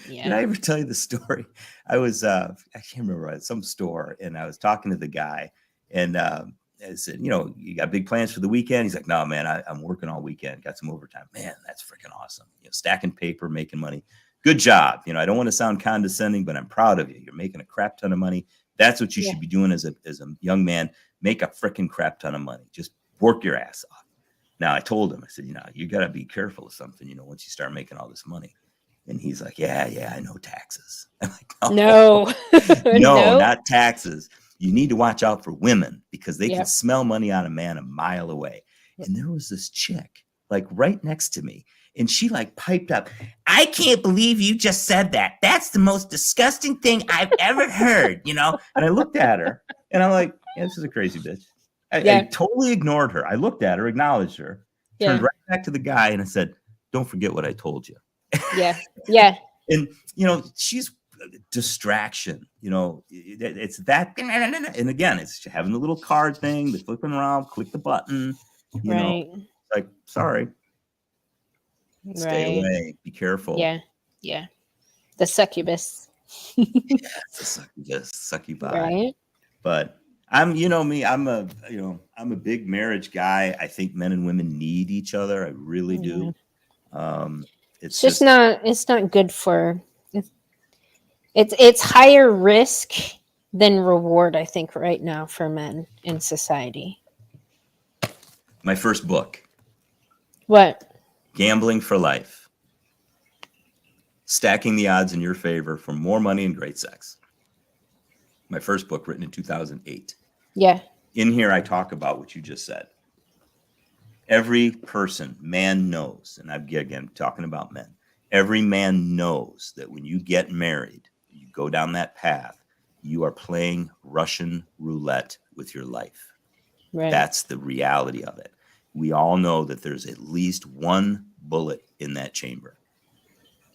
Did I ever tell you the story? I was I can't remember, at some store, and I was talking to the guy, and I said, you got big plans for the weekend? He's like, no, man, I'm working all weekend. Got some overtime. Man, that's freaking awesome. Stacking paper, making money. Good job. I don't want to sound condescending, but I'm proud of you. You're making a crap ton of money. That's what you should be doing as a young man. Make a freaking crap ton of money. Just work your ass off. Now, I told him, I said, you got to be careful of something, once you start making all this money. And he's like, yeah, I know taxes. I'm like, no, not taxes. You need to watch out for women because they can smell money on a man a mile away. And there was this chick right next to me. And she piped up, I can't believe you just said that. That's the most disgusting thing I've ever heard, And I looked at her and I'm like, this is a crazy bitch. I totally ignored her. I looked at her, acknowledged her, turned right back to the guy and I said, don't forget what I told you. Yeah. And, she's distraction, it's that. And again, it's having the little card thing, the flipping around, click the button, sorry. Stay away. Be careful. Yeah. The succubus. It's a succubus. Right. But I'm a big marriage guy. I think men and women need each other. I really do. It's just not. It's not good for. It's higher risk than reward, I think, right now for men in society. My first book. What? Gambling for Life. Stacking the odds in your favor for more money and great sex. My first book, written in 2008. Yeah. In here, I talk about what you just said. Every person, man knows, and I'm again talking about men. Every man knows that when you get married, you go down that path, you are playing Russian roulette with your life. Right. That's the reality of it. We all know that there's at least one bullet in that chamber.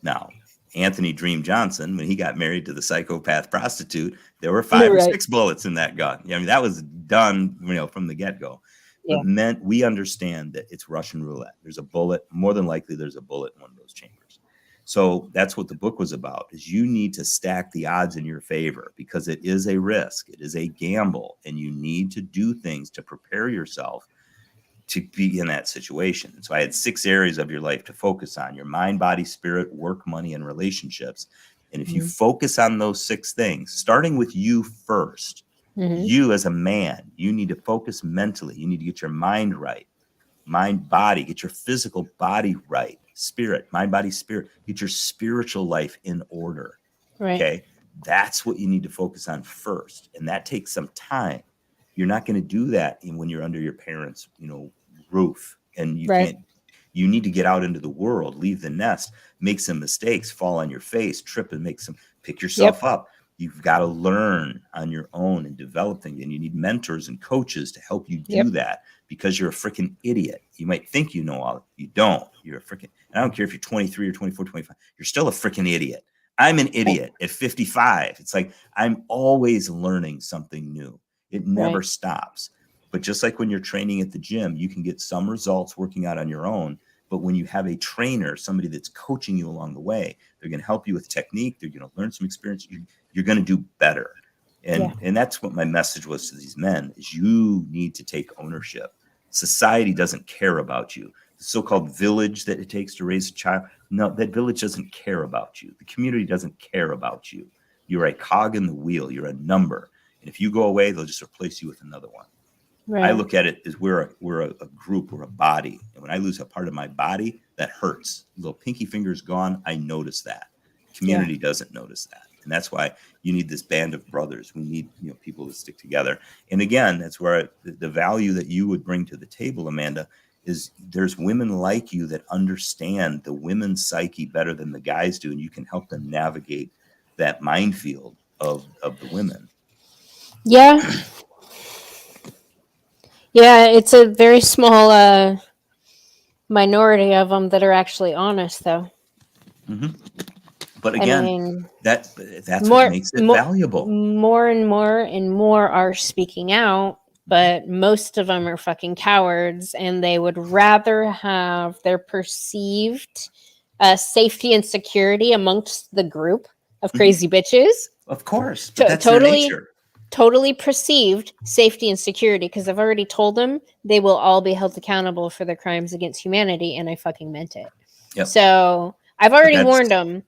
Now, Anthony Dream Johnson, when he got married to the psychopath prostitute, there were 5 or 6 bullets in that gun. That was done, from the get-go. Yeah. But men, we understand that it's Russian roulette. There's a bullet. More than likely, there's a bullet in one of those chambers. So that's what the book was about, is you need to stack the odds in your favor because it is a risk. It is a gamble, and you need to do things to prepare yourself to be in that situation. And so I had 6 areas of your life to focus on: your mind, body, spirit, work, money, and relationships. And if you focus on those 6 things, starting with you first, you as a man, you need to focus mentally. You need to get your mind right, mind, body, get your physical body right, spirit, mind, body, spirit, get your spiritual life in order. Right. Okay. That's what you need to focus on first. And that takes some time. You're not going to do that when you're under your parents', roof. and you Right. can't. You need to get out into the world, leave the nest, make some mistakes, fall on your face, trip and pick yourself Yep. up. You've got to learn on your own and develop things. And you need mentors and coaches to help you do Yep. that, because you're a freaking idiot. You might think you know all, you don't. You're a freaking, I don't care if you're 23 or 24, 25, you're still a freaking idiot. I'm an idiot at 55. It's like, I'm always learning something new. It never Right. stops. But just like when you're training at the gym, you can get some results working out on your own. But when you have a trainer, somebody that's coaching you along the way, they're going to help you with technique. They're going to learn some experience. You're going to do better. Yeah. And that's what my message was to these men, is you need to take ownership. Society doesn't care about you. The so-called village that it takes to raise a child, no, that village doesn't care about you. The community doesn't care about you. You're a cog in the wheel. You're a number. And if you go away, they'll just replace you with another one. I Right. look at it as we're a group, we're a body. And when I lose a part of my body, that hurts. Little pinky finger's gone. I notice that. Yeah. Community doesn't notice that. And that's why you need this band of brothers. We need, people to stick together. And again, that's where the value that you would bring to the table, Amanda, is there's women like you that understand the women's psyche better than the guys do. And you can help them navigate that minefield of the women. Yeah. Yeah. It's a very small minority of them that are actually honest, though. Mm-hmm. But I again, mean, that's what more, makes it more, valuable. more and more and more are speaking out, but most of them are fucking cowards, and they would rather have their perceived safety and security amongst the group of Mhm. crazy bitches. Of course, but that's their Totally, nature. totally perceived safety and security, because I've already told them they will all be held accountable for their crimes against humanity, and I fucking meant it. Yep. So I've But already warned them,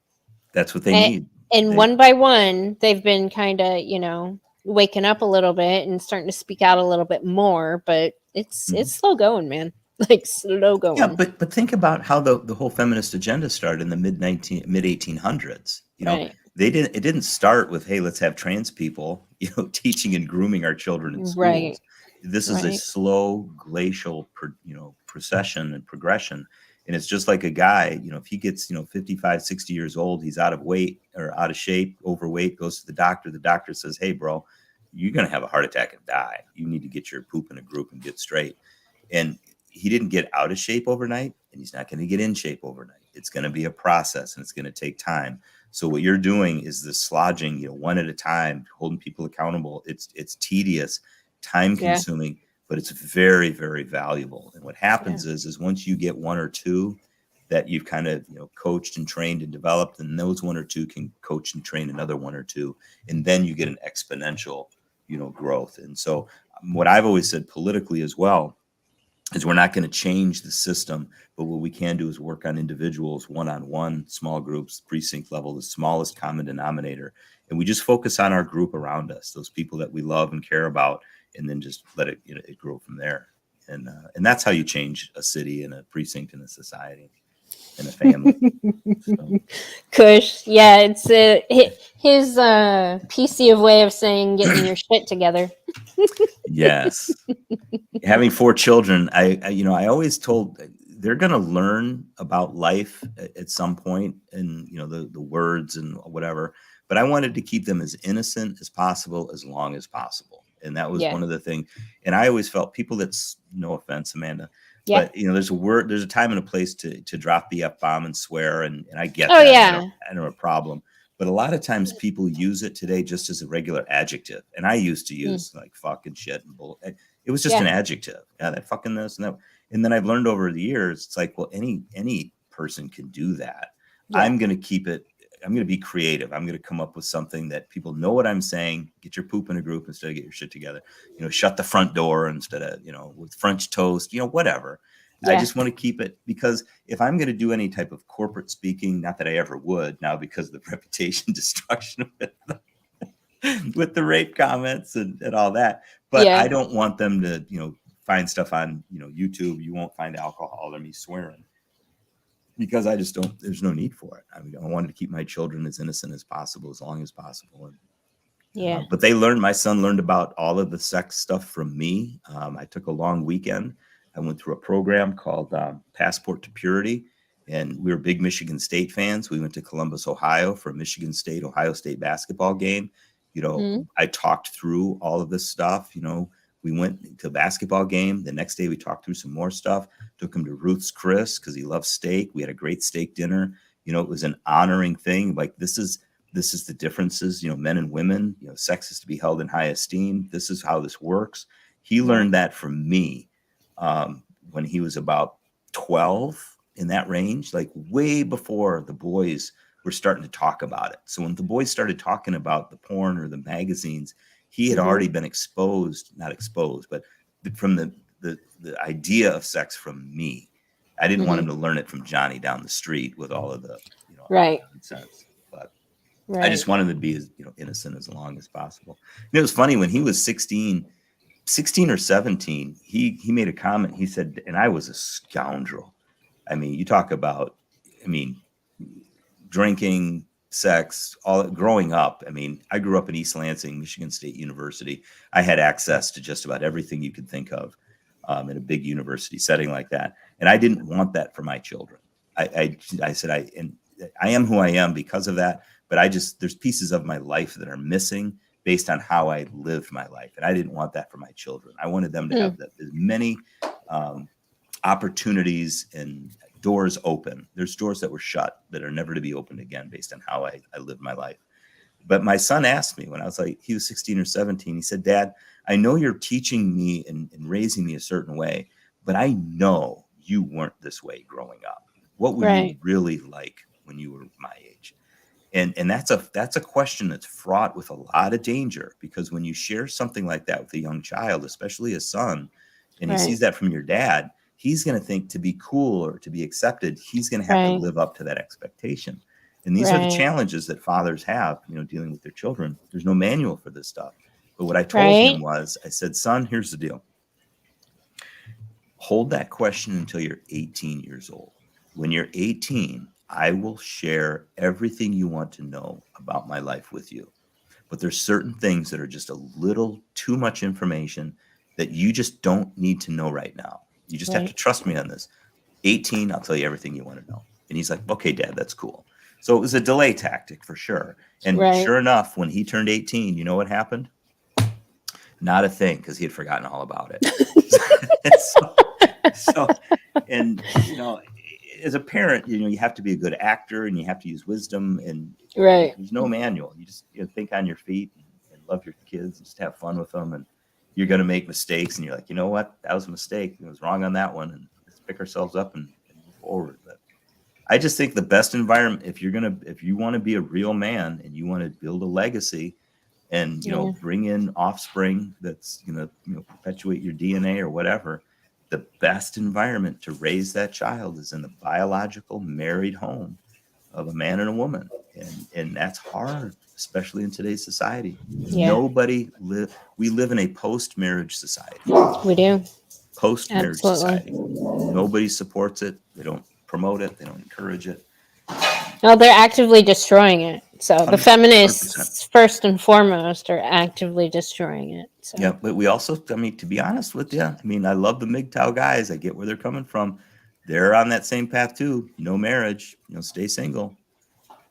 that's what they and, need. and They one by one, they've been kind of, waking up a little bit and starting to speak out a little bit more. But Mhm. it's slow going, man. Like slow Yeah, going. but think about how the whole feminist agenda started in the mid 1800s. Right. It didn't start with, hey, let's have trans people, teaching and grooming our children in Right. schools. This is a Right. slow glacial, procession and progression. And it's just like a guy, if he gets, 55, 60 years old, he's out of weight or out of shape, overweight, goes to the doctor. The doctor says, hey, bro, you're going to have a heart attack and die. You need to get your poop in a group and get straight. And he didn't get out of shape overnight, and he's not going to get in shape overnight. It's going to be a process, and it's going to take time. So what you're doing is the slodging, one at a time, holding people accountable. It's tedious, time Yeah. consuming, but it's very, very valuable. And what Yeah. happens is once you get one or two that you've kind of coached and trained and developed, and those one or two can coach and train another one or two, and then you get an exponential growth. And so what I've always said politically as well is we're not going to change the system, but what we can do is work on individuals, one-on-one, small groups, precinct level, the smallest common denominator. And we just focus on our group around us, those people that we love and care about, and then just let it, it grow from there. And that's how you change a city and a precinct and a society and a family. So. Kush. Yeah, it's his PC of way of saying getting your shit together. Yes. Having 4 children, I always told they're going to learn about life at some point, and the words and whatever. But I wanted to keep them as innocent as possible, as long as possible, and that was Yeah. one of the things. And I always felt people that's, no offense, Amanda, Yeah. but there's a time and a place to drop the F-bomb and swear, and I get Oh that. yeah. I don't have a problem. But a lot of times people use it today just as a regular adjective, and I used to use like fuck and shit and bull. It was just Yeah. an adjective. Yeah, that fucking this and that. And then I've learned over the years, it's like, well, any person can do that. Yeah. I'm going to keep it. I'm going to be creative. I'm going to come up with something that people know what I'm saying. Get your poop in a group instead of get your shit together. Shut the front door instead of, with French toast, whatever. I Yeah. just want to keep it, because if I'm going to do any type of corporate speaking, not that I ever would now because of the reputation destruction with the rape comments and all that. But Yeah. I don't want them to, find stuff on, YouTube. You won't find alcohol or me swearing, because I just don't, there's no need for it. I mean, I wanted to keep my children as innocent as possible, as long as possible. And, Yeah. but my son learned about all of the sex stuff from me. I took a long weekend I went through a program called Passport to Purity, and we were big Michigan State fans. We went to Columbus, Ohio for a Michigan State, Ohio State basketball game. Mm. I talked through all of this stuff. We went to a basketball game. The next day we talked through some more stuff, took him to Ruth's Chris because he loves steak. We had a great steak dinner. It was an honoring thing. Like this is the differences, men and women, sex is to be held in high esteem. This is how this works. He learned that from me when he was about 12, in that range, like way before the boys were starting to talk about it. So when the boys started talking about the porn or the magazines, he had already been not exposed, but from the idea of sex from me. I didn't want him to learn it from Johnny down the street with all of the, Right. nonsense. But Right. I just wanted him to be as innocent as long as possible. It was funny when he was 16 or 17, he made a comment. He said, and I was a scoundrel. I mean, you talk about, drinking, sex, all growing up. I mean, I grew up in East Lansing, Michigan State University. I had access to just about everything you could think of in a big university setting like that. And I didn't want that for my children. I said, I am who I am because of that. But there's pieces of my life that are missing based on how I lived my life. And I didn't want that for my children. I wanted them to have as many opportunities and doors open. There's doors that were shut that are never to be opened again based on how I lived my life. But my son asked me when I was he was 16 or 17, he said, Dad, I know you're teaching me and raising me a certain way, but I know you weren't this way growing up. What were you really like when you were my age? And that's a question that's fraught with a lot of danger, because when you share something like that with a young child, especially a son, and he sees that from your dad, he's going to think to be cool or to be accepted, he's going to have to live up to that expectation. And these are the challenges that fathers have, dealing with their children. There's no manual for this stuff. But what I told him was, I said, son, here's the deal. Hold that question until you're 18 years old. When you're 18, I will share everything you want to know about my life with you. But there's certain things that are just a little too much information that you just don't need to know right now. You just have to trust me on this. 18, I'll tell you everything you want to know. And he's like, okay, Dad, that's cool. So it was a delay tactic for sure. And sure enough, when he turned 18, you know what happened? Not a thing, because he had forgotten all about it. And as a parent, you have to be a good actor and you have to use wisdom, and there's no manual. You just think on your feet and love your kids and just have fun with them. And you're going to make mistakes, and you're like, you know what? That was a mistake. It was wrong on that one. And let's pick ourselves up and move forward. But I just think the best environment, if you want to be a real man and you want to build a legacy and, bring in offspring that's going to, perpetuate your DNA or whatever, the best environment to raise that child is in the biological married home of a man and a woman. And that's hard, especially in today's society. We live in a post-marriage society. We do. Post-marriage society. Nobody supports it. They don't promote it. They don't encourage it. No, they're actively destroying it. So the 100%. feminists, first and foremost, are actively destroying it. So. Yeah, but we also, to be honest with you, I love the MGTOW guys. I get where they're coming from. They're on that same path too. No marriage, stay single.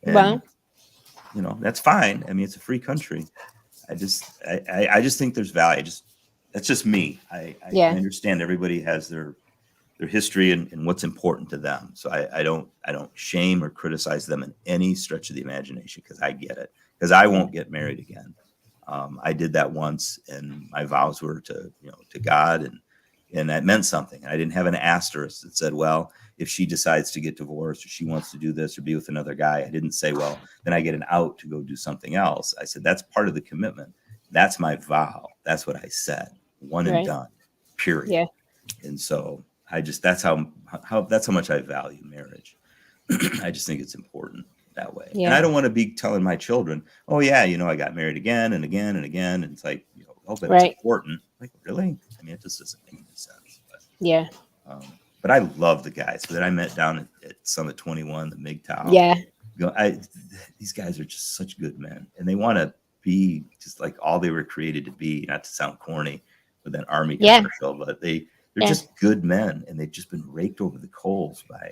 And, that's fine. It's a free country. I just think there's value. That's just me. I understand everybody has their history and what's important to them. So I don't shame or criticize them in any stretch of the imagination, because I get it. Because I won't get married again. I did that once, and my vows were to God, and that meant something. I didn't have an asterisk that said, well, if she decides to get divorced or she wants to do this or be with another guy, I didn't say, well, then I get an out to go do something else. I said, that's part of the commitment. That's my vow. That's what I said. One and done, period. Yeah. And so that's how much I value marriage. I just think it's important that way. Yeah. And I don't want to be telling my children, oh yeah, I got married again and again and again. And it's like, oh, but it's important. Like, really? It just doesn't make any sense. But, but I love the guys that I met down at Summit 21, the MGTOW. Yeah. These guys are just such good men, and they want to be just like all they were created to be, not to sound corny with that Army commercial, but They're just good men, and they've just been raked over the coals by,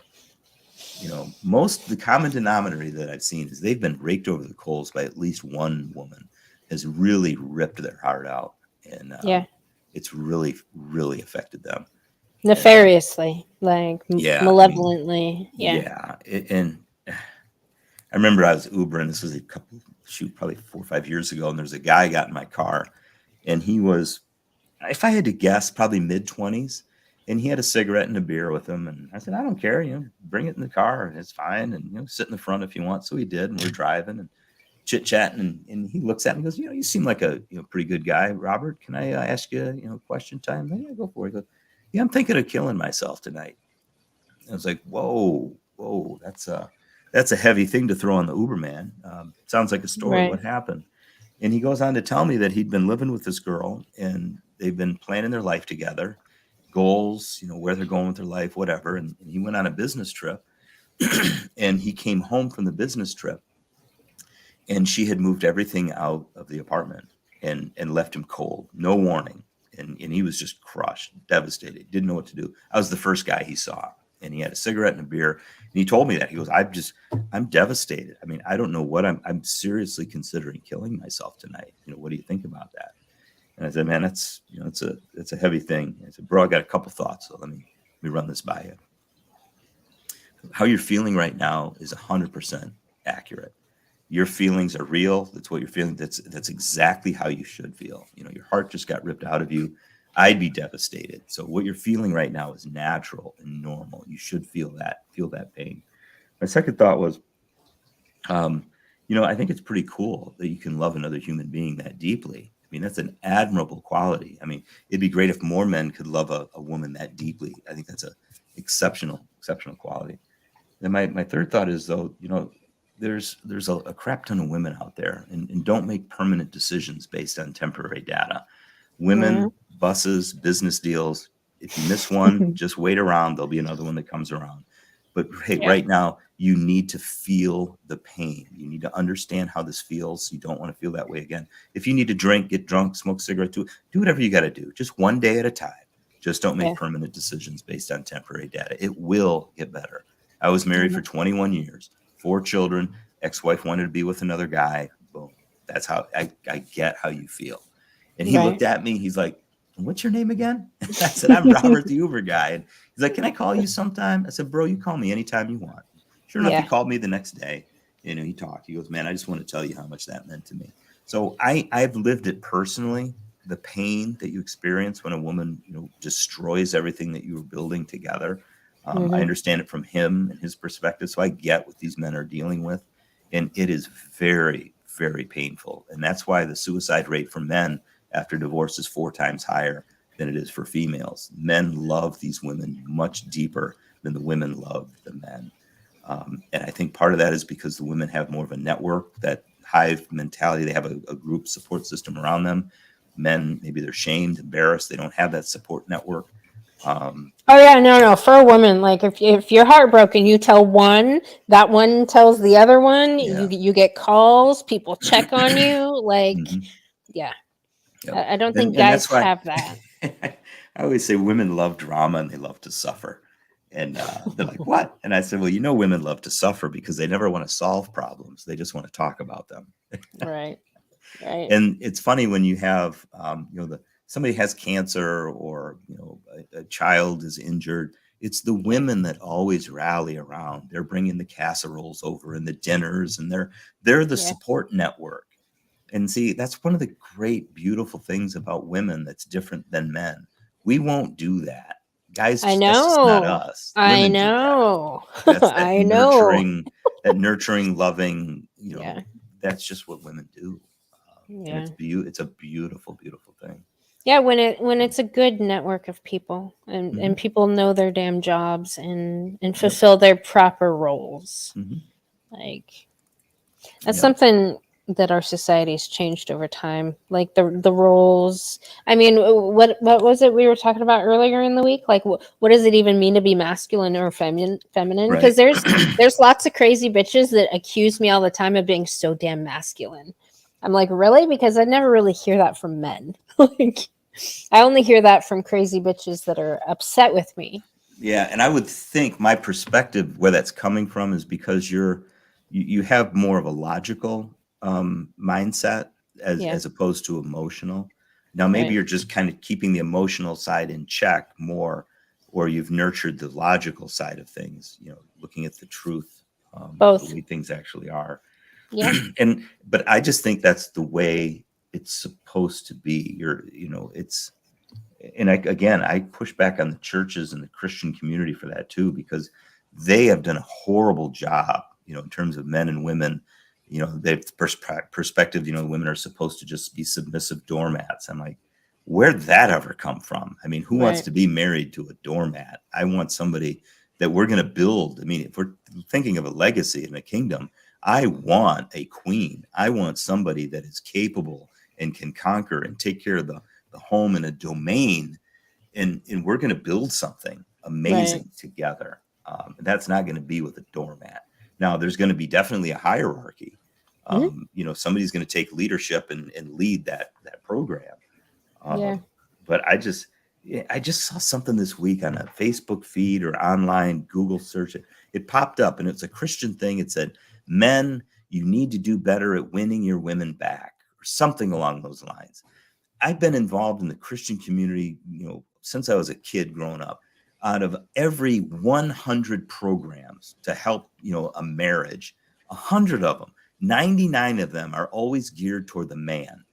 most the common denominator that I've seen is they've been raked over the coals by at least one woman has really ripped their heart out, and Yeah. it's really, really affected them. Nefariously, like Yeah, I mean, malevolently. Yeah. yeah, and I remember I was Ubering. This was probably 4 or 5 years ago, and there's a guy got in my car, and he was, if I had to guess, probably mid-20s, and he had a cigarette and a beer with him. And I said, I don't care, bring it in the car, and it's fine, and sit in the front if you want. So he did, and we're driving and chit-chatting, and he looks at me and goes, you seem like a pretty good guy, Robert. Can I ask you, question time? Yeah, go for it. He goes, yeah, I'm thinking of killing myself tonight. I was like, whoa, that's a heavy thing to throw on the Uberman. Sounds like a story. Right. What happened? And he goes on to tell me that he'd been living with this girl, and they've been planning their life together, goals, where they're going with their life, whatever. And he went on a business trip, and he came home from the business trip, and she had moved everything out of the apartment and left him cold, no warning. And he was just crushed, devastated, didn't know what to do. I was the first guy he saw, and he had a cigarette and a beer. And he told me that. He goes, I'm devastated. I mean, I don't know what I'm seriously considering killing myself tonight. What do you think about that? And I said, man, that's, it's a heavy thing. I said, bro, I got a couple thoughts. So let me run this by you. How you're feeling right now is 100% accurate. Your feelings are real. That's what you're feeling. That's exactly how you should feel. Your heart just got ripped out of you. I'd be devastated. So what you're feeling right now is natural and normal. You should feel that pain. My second thought was, I think it's pretty cool that you can love another human being that deeply. I mean, that's an admirable quality. I mean, it'd be great if more men could love a woman that deeply. I think that's a exceptional quality. Then my third thought is, though, there's a crap ton of women out there, and don't make permanent decisions based on temporary data. Women, buses, business deals. If you miss one, just wait around. There'll be another one that comes around. But hey, right now, you need to feel the pain. You need to understand how this feels. You don't want to feel that way again. If you need to drink, get drunk, smoke a cigarette, do whatever you got to do. Just one day at a time. Just don't make permanent decisions based on temporary data. It will get better. I was married for 21 years, 4 children. Ex-wife wanted to be with another guy. Boom. That's how I get how you feel. And he looked at me. He's like, what's your name again? I said, I'm Robert the Uber guy. And he's like, can I call you sometime? I said, bro, you call me anytime you want. Sure enough, he called me the next day. He talked. He goes, man, I just want to tell you how much that meant to me. So I've lived it personally. The pain that you experience when a woman, destroys everything that you were building together. I understand it from him and his perspective. So I get what these men are dealing with. And it is very, very painful. And that's why the suicide rate for men after divorce is 4 times higher than it is for females. Men love these women much deeper than the women love the men. And I think part of that is because the women have more of a network, that hive mentality. They have a group support system around them. Men, maybe they're shamed, embarrassed. They don't have that support network. No. For a woman, like if you're heartbroken, you tell one, that one tells the other one. Yeah. You get calls, people check on you. Like, yeah. Yep. I don't think and guys that's why have that. I always say women love drama and they love to suffer. And they're like, what? And I said, well, women love to suffer because they never want to solve problems. They just want to talk about them. Right. And it's funny when you have, somebody has cancer or, a child is injured. It's the women that always rally around. They're bringing the casseroles over and the dinners, and they're the support network. And see, that's one of the great, beautiful things about women that's different than men. We won't do that. Guys, I that's just not know. us. I Women know. do that. That's that I know. nurturing, loving, that's just what women do. And it's a beautiful, beautiful thing. Yeah, when it's a good network of people and people know their damn jobs and fulfill their proper roles. Like that's something that our society's changed over time. Like the roles. I mean, what was it we were talking about earlier in the week? Like what does it even mean to be masculine or feminine? Because there's lots of crazy bitches that accuse me all the time of being so damn masculine. I'm like, really? Because I never really hear that from men. Like, I only hear that from crazy bitches that are upset with me. Yeah, and I would think my perspective where that's coming from is because you have more of a logical mindset Yeah. as opposed to emotional. Now maybe Right. you're just kind of keeping the emotional side in check more, or you've nurtured the logical side of things. Looking at the truth, the Both. way things actually are. Yeah. But I just think that's the way it's supposed to be. It's and I push back on the churches and the Christian community for that too, because they have done a horrible job, in terms of men and women. They've perspective, women are supposed to just be submissive doormats. I'm like, where'd that ever come from? I mean, who wants Right. to be married to a doormat? I want somebody that we're going to build. I mean, if we're thinking of a legacy in a kingdom, I want a queen. I want somebody that is capable and can conquer and take care of the home and a domain, and we're going to build something amazing together. And that's not going to be with a doormat. Now, there's going to be definitely a hierarchy. Somebody's going to take leadership and lead that program. Yeah. But I just saw something this week on a Facebook feed or online Google search. It popped up, and it's a Christian thing. It said, "Men, you need to do better at winning your women back," or something along those lines. I've been involved in the Christian community, since I was a kid growing up. Out of every 100 programs to help, a marriage, 100 of them, 99 of them are always geared toward the man.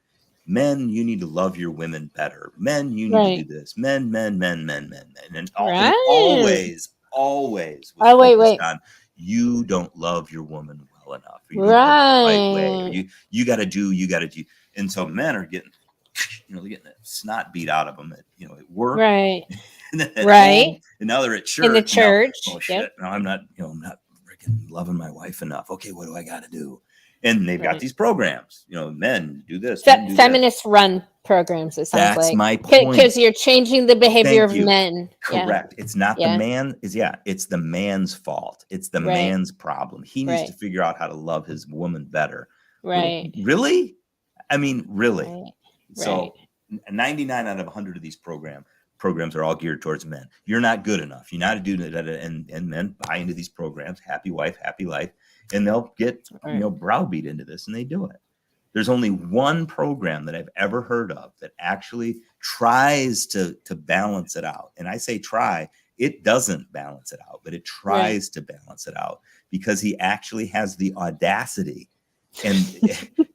Men, you need to love your women better. Men, you need to do Right. this. Men, men, men, men, men, men. And it Right. always was Oh, wait, focused wait. on, you don't love your woman well enough, or you don't love her the right way, or Right. you got to do. And so men are getting, they're getting the snot beat out of them at work, Right. and then at Right. home, and now they're at In the church. church. Oh Yep. shit! Now I'm not freaking loving my wife enough. Okay, what do I got to do? And they've got Right. these programs. Men do this, men do this. Feminist run programs, it sounds That's like. my point. Because you're changing the behavior Thank of you. men. Correct. It's not the Yeah. man. It's the man's fault. It's the Right. man's problem. He needs to Right. figure out how to love his woman better. Right. Really? I mean, really? Right. So 99 out of 100 of these programs are all geared towards men. You're not good enough. You're not doing it, and men buy into these programs. Happy wife, happy life, and they'll get browbeat into this, and they do it. There's only one program that I've ever heard of that actually tries to balance it out. And I say try, it doesn't balance it out, but it tries to balance it out, because he actually has the audacity and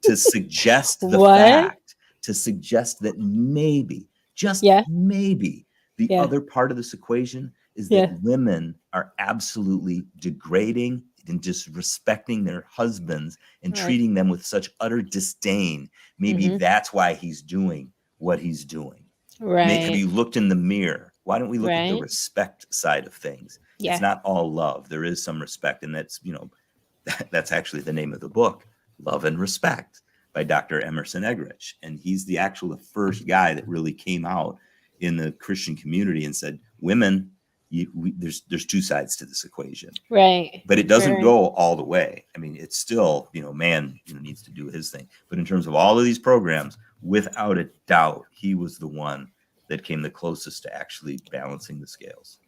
to suggest the fact, to suggest that maybe, just maybe, the other part of this equation is that women are absolutely degrading and disrespecting their husbands and treating them with such utter disdain. Maybe that's why he's doing what he's doing. Have you looked in the mirror? Why don't we look at the respect side of things? It's not all love. There is some respect, and that's actually the name of the book, Love and Respect, by Dr. Emerson Eggerichs. And he's the first guy that really came out in the Christian community and said, women, there's two sides to this equation, but it doesn't go all the way. I mean, it's still, man needs to do his thing, but in terms of all of these programs, without a doubt, he was the one that came the closest to actually balancing the scales.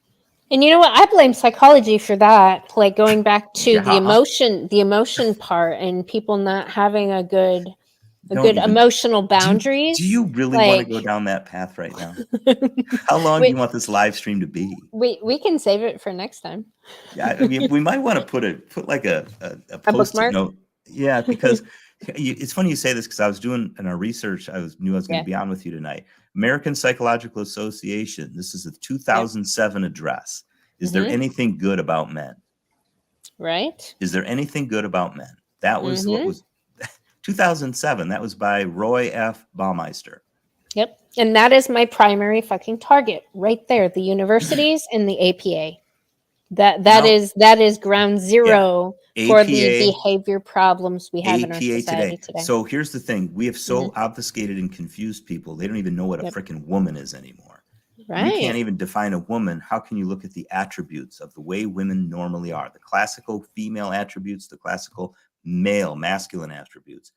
And you know what? I blame psychology for that. Like going back to the emotion part, and people not having a good emotional boundaries. Do you really want to go down that path right now? How long do you want this live stream to be? We can save it for next time. Yeah, I mean, we might want to put like a post-it note. Yeah, because it's funny you say this, because I was doing in our research, knew I was going to be on with you tonight. American Psychological Association. This is a 2007 address. Is there anything good about men? Right. Is there anything good about men? That was what was 2007. That was by Roy F. Baumeister. Yep. And that is my primary fucking target right there. The universities and the APA. That is ground zero for the behavior problems we have in our society today. So here's the thing. We have so obfuscated and confused people. They don't even know what a freaking woman is anymore. Right. You can't even define a woman. How can you look at the attributes of the way women normally are? The classical female attributes, the classical male masculine attributes.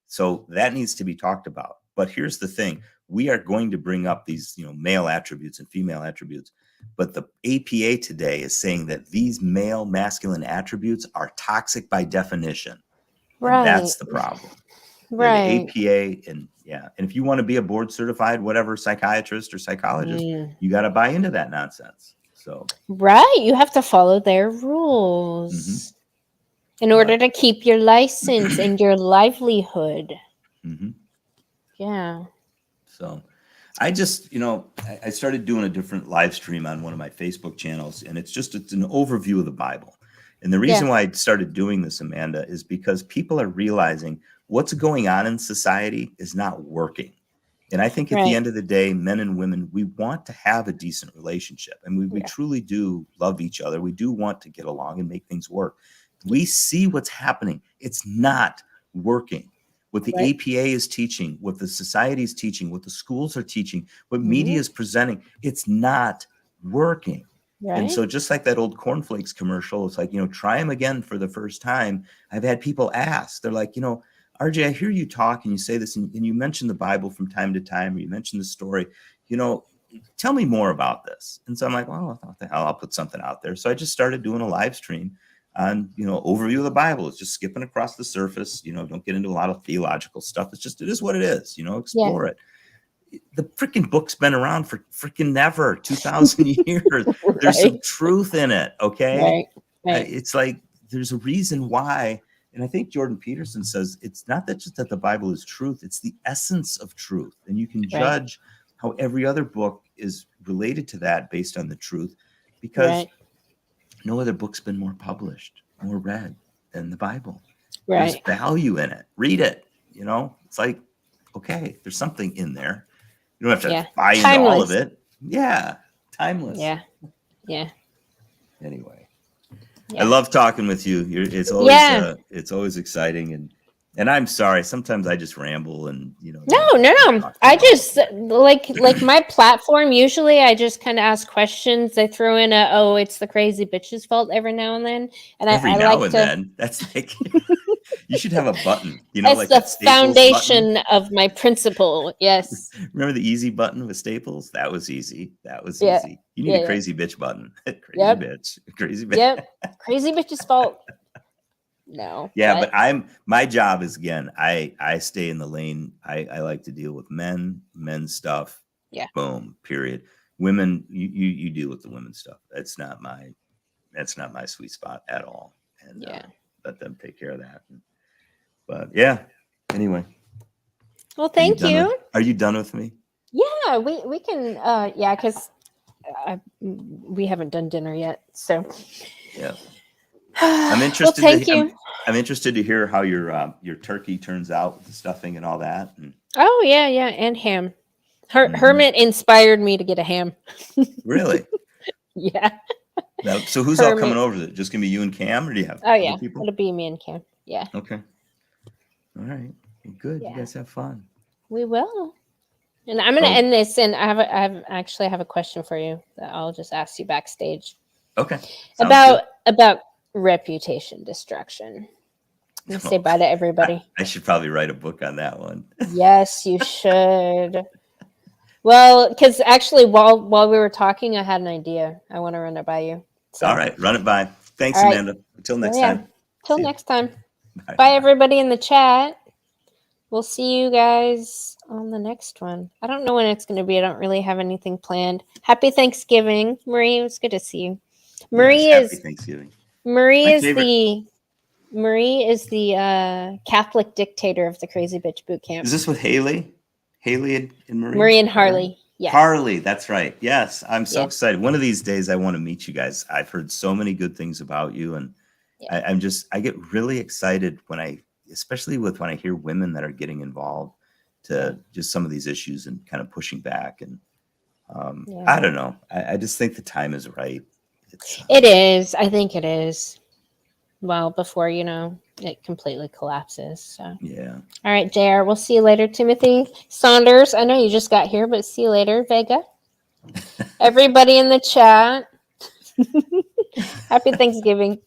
So that needs to be talked about. But here's the thing. We are going to bring up these, male attributes and female attributes. But the APA today is saying that these male masculine attributes are toxic by definition. And Right. that's the problem. Right. The APA, and if you want to be a board certified, whatever, psychiatrist or psychologist, you got to buy into that nonsense. So, right. You have to follow their rules in order to keep your license and your livelihood. Yeah. So I just, I started doing a different live stream on one of my Facebook channels, and it's an overview of the Bible. And the reason why I started doing this, Amanda, is because people are realizing what's going on in society is not working. And I think at the end of the day, men and women, we want to have a decent relationship, and we truly do love each other. We do want to get along and make things work. We see what's happening. It's not working. What the APA is teaching, what the society is teaching, what the schools are teaching, what media is presenting, it's not working. Right. And so just like that old cornflakes commercial, it's like, try them again for the first time. I've had people ask, they're like, RJ, I hear you talk and you say this, and you mention the Bible from time to time, or you mention the story, tell me more about this. And so I'm like, well, what the hell, I'll put something out there. So I just started doing a live stream on, overview of the Bible. It's just skipping across the surface, don't get into a lot of theological stuff. It is what it is, explore it. The freaking book's been around for freaking never, 2,000 years. There's some truth in it. Okay. Right. It's like, there's a reason why. And I think Jordan Peterson says, it's not that just that the Bible is truth, it's the essence of truth. And you can judge how every other book is related to that based on the truth, because no other book's been more published, more read than the Bible. There's value in it. Read it. It's like, okay, there's something in there. You don't have to buy into all of it. Yeah. Timeless. Yeah. Anyway, I love talking with you. It's always exciting, and I'm sorry. Sometimes I just ramble and No. I just like my platform. Usually, I just kind of ask questions. I throw in it's the crazy bitch's fault every now and then, and every I now like and to. Then that's like you should have a button. That's like the that foundation of my principle. Yes. Remember the easy button with Staples? That was easy. Easy. You need a crazy bitch button. Crazy bitch. Yep. Crazy bitch's fault. No. Yeah, but my job is, again, I stay in the lane. I like to deal with men's stuff. Yeah. Boom. Period. Women, you deal with the women's stuff. That's not my sweet spot at all. And let them take care of that. But anyway. Well, thank you. Are you done with me? Yeah, we can. Because we haven't done dinner yet. So. Yeah. I'm interested. Well, thank you. I'm interested to hear how your turkey turns out with the stuffing and all that. Oh yeah, and ham. Hermit inspired me to get a ham. Really? Yeah. Now, so who's all coming over? Is it just gonna be you and Cam, or do you have? Oh yeah, people? It'll be me and Cam. Yeah. Okay. All right. Well, good. Yeah. You guys have fun. We will. And I'm gonna end this, and I actually have a question for you that I'll just ask you backstage. Okay. About reputation destruction. Say bye to everybody. I should probably write a book on that one. Yes, you should. Well, because actually, while we were talking, I had an idea. I want to run it by you. So. All right, run it by. Thanks, Amanda. Until next time. Till next time. Bye, everybody in the chat. We'll see you guys on the next one. I don't know when it's going to be. I don't really have anything planned. Happy Thanksgiving, Marie. It was good to see you. Marie happy Thanksgiving. Marie is the Catholic dictator of the Crazy Bitch Boot Camp. Is this with Haley? Haley and Marie? Marie and Harley. Yeah. Harley, that's right. Yes, I'm so excited. One of these days I want to meet you guys. I've heard so many good things about you, and I get really excited especially when I hear women that are getting involved to just some of these issues and kind of pushing back. And I don't know. I just think the time is right. It is. I think it is. Well, before, it completely collapses. So. Yeah. All right, JR. We'll see you later, Timothy. Saunders, I know you just got here, but see you later, Vega. Everybody in the chat. Happy Thanksgiving.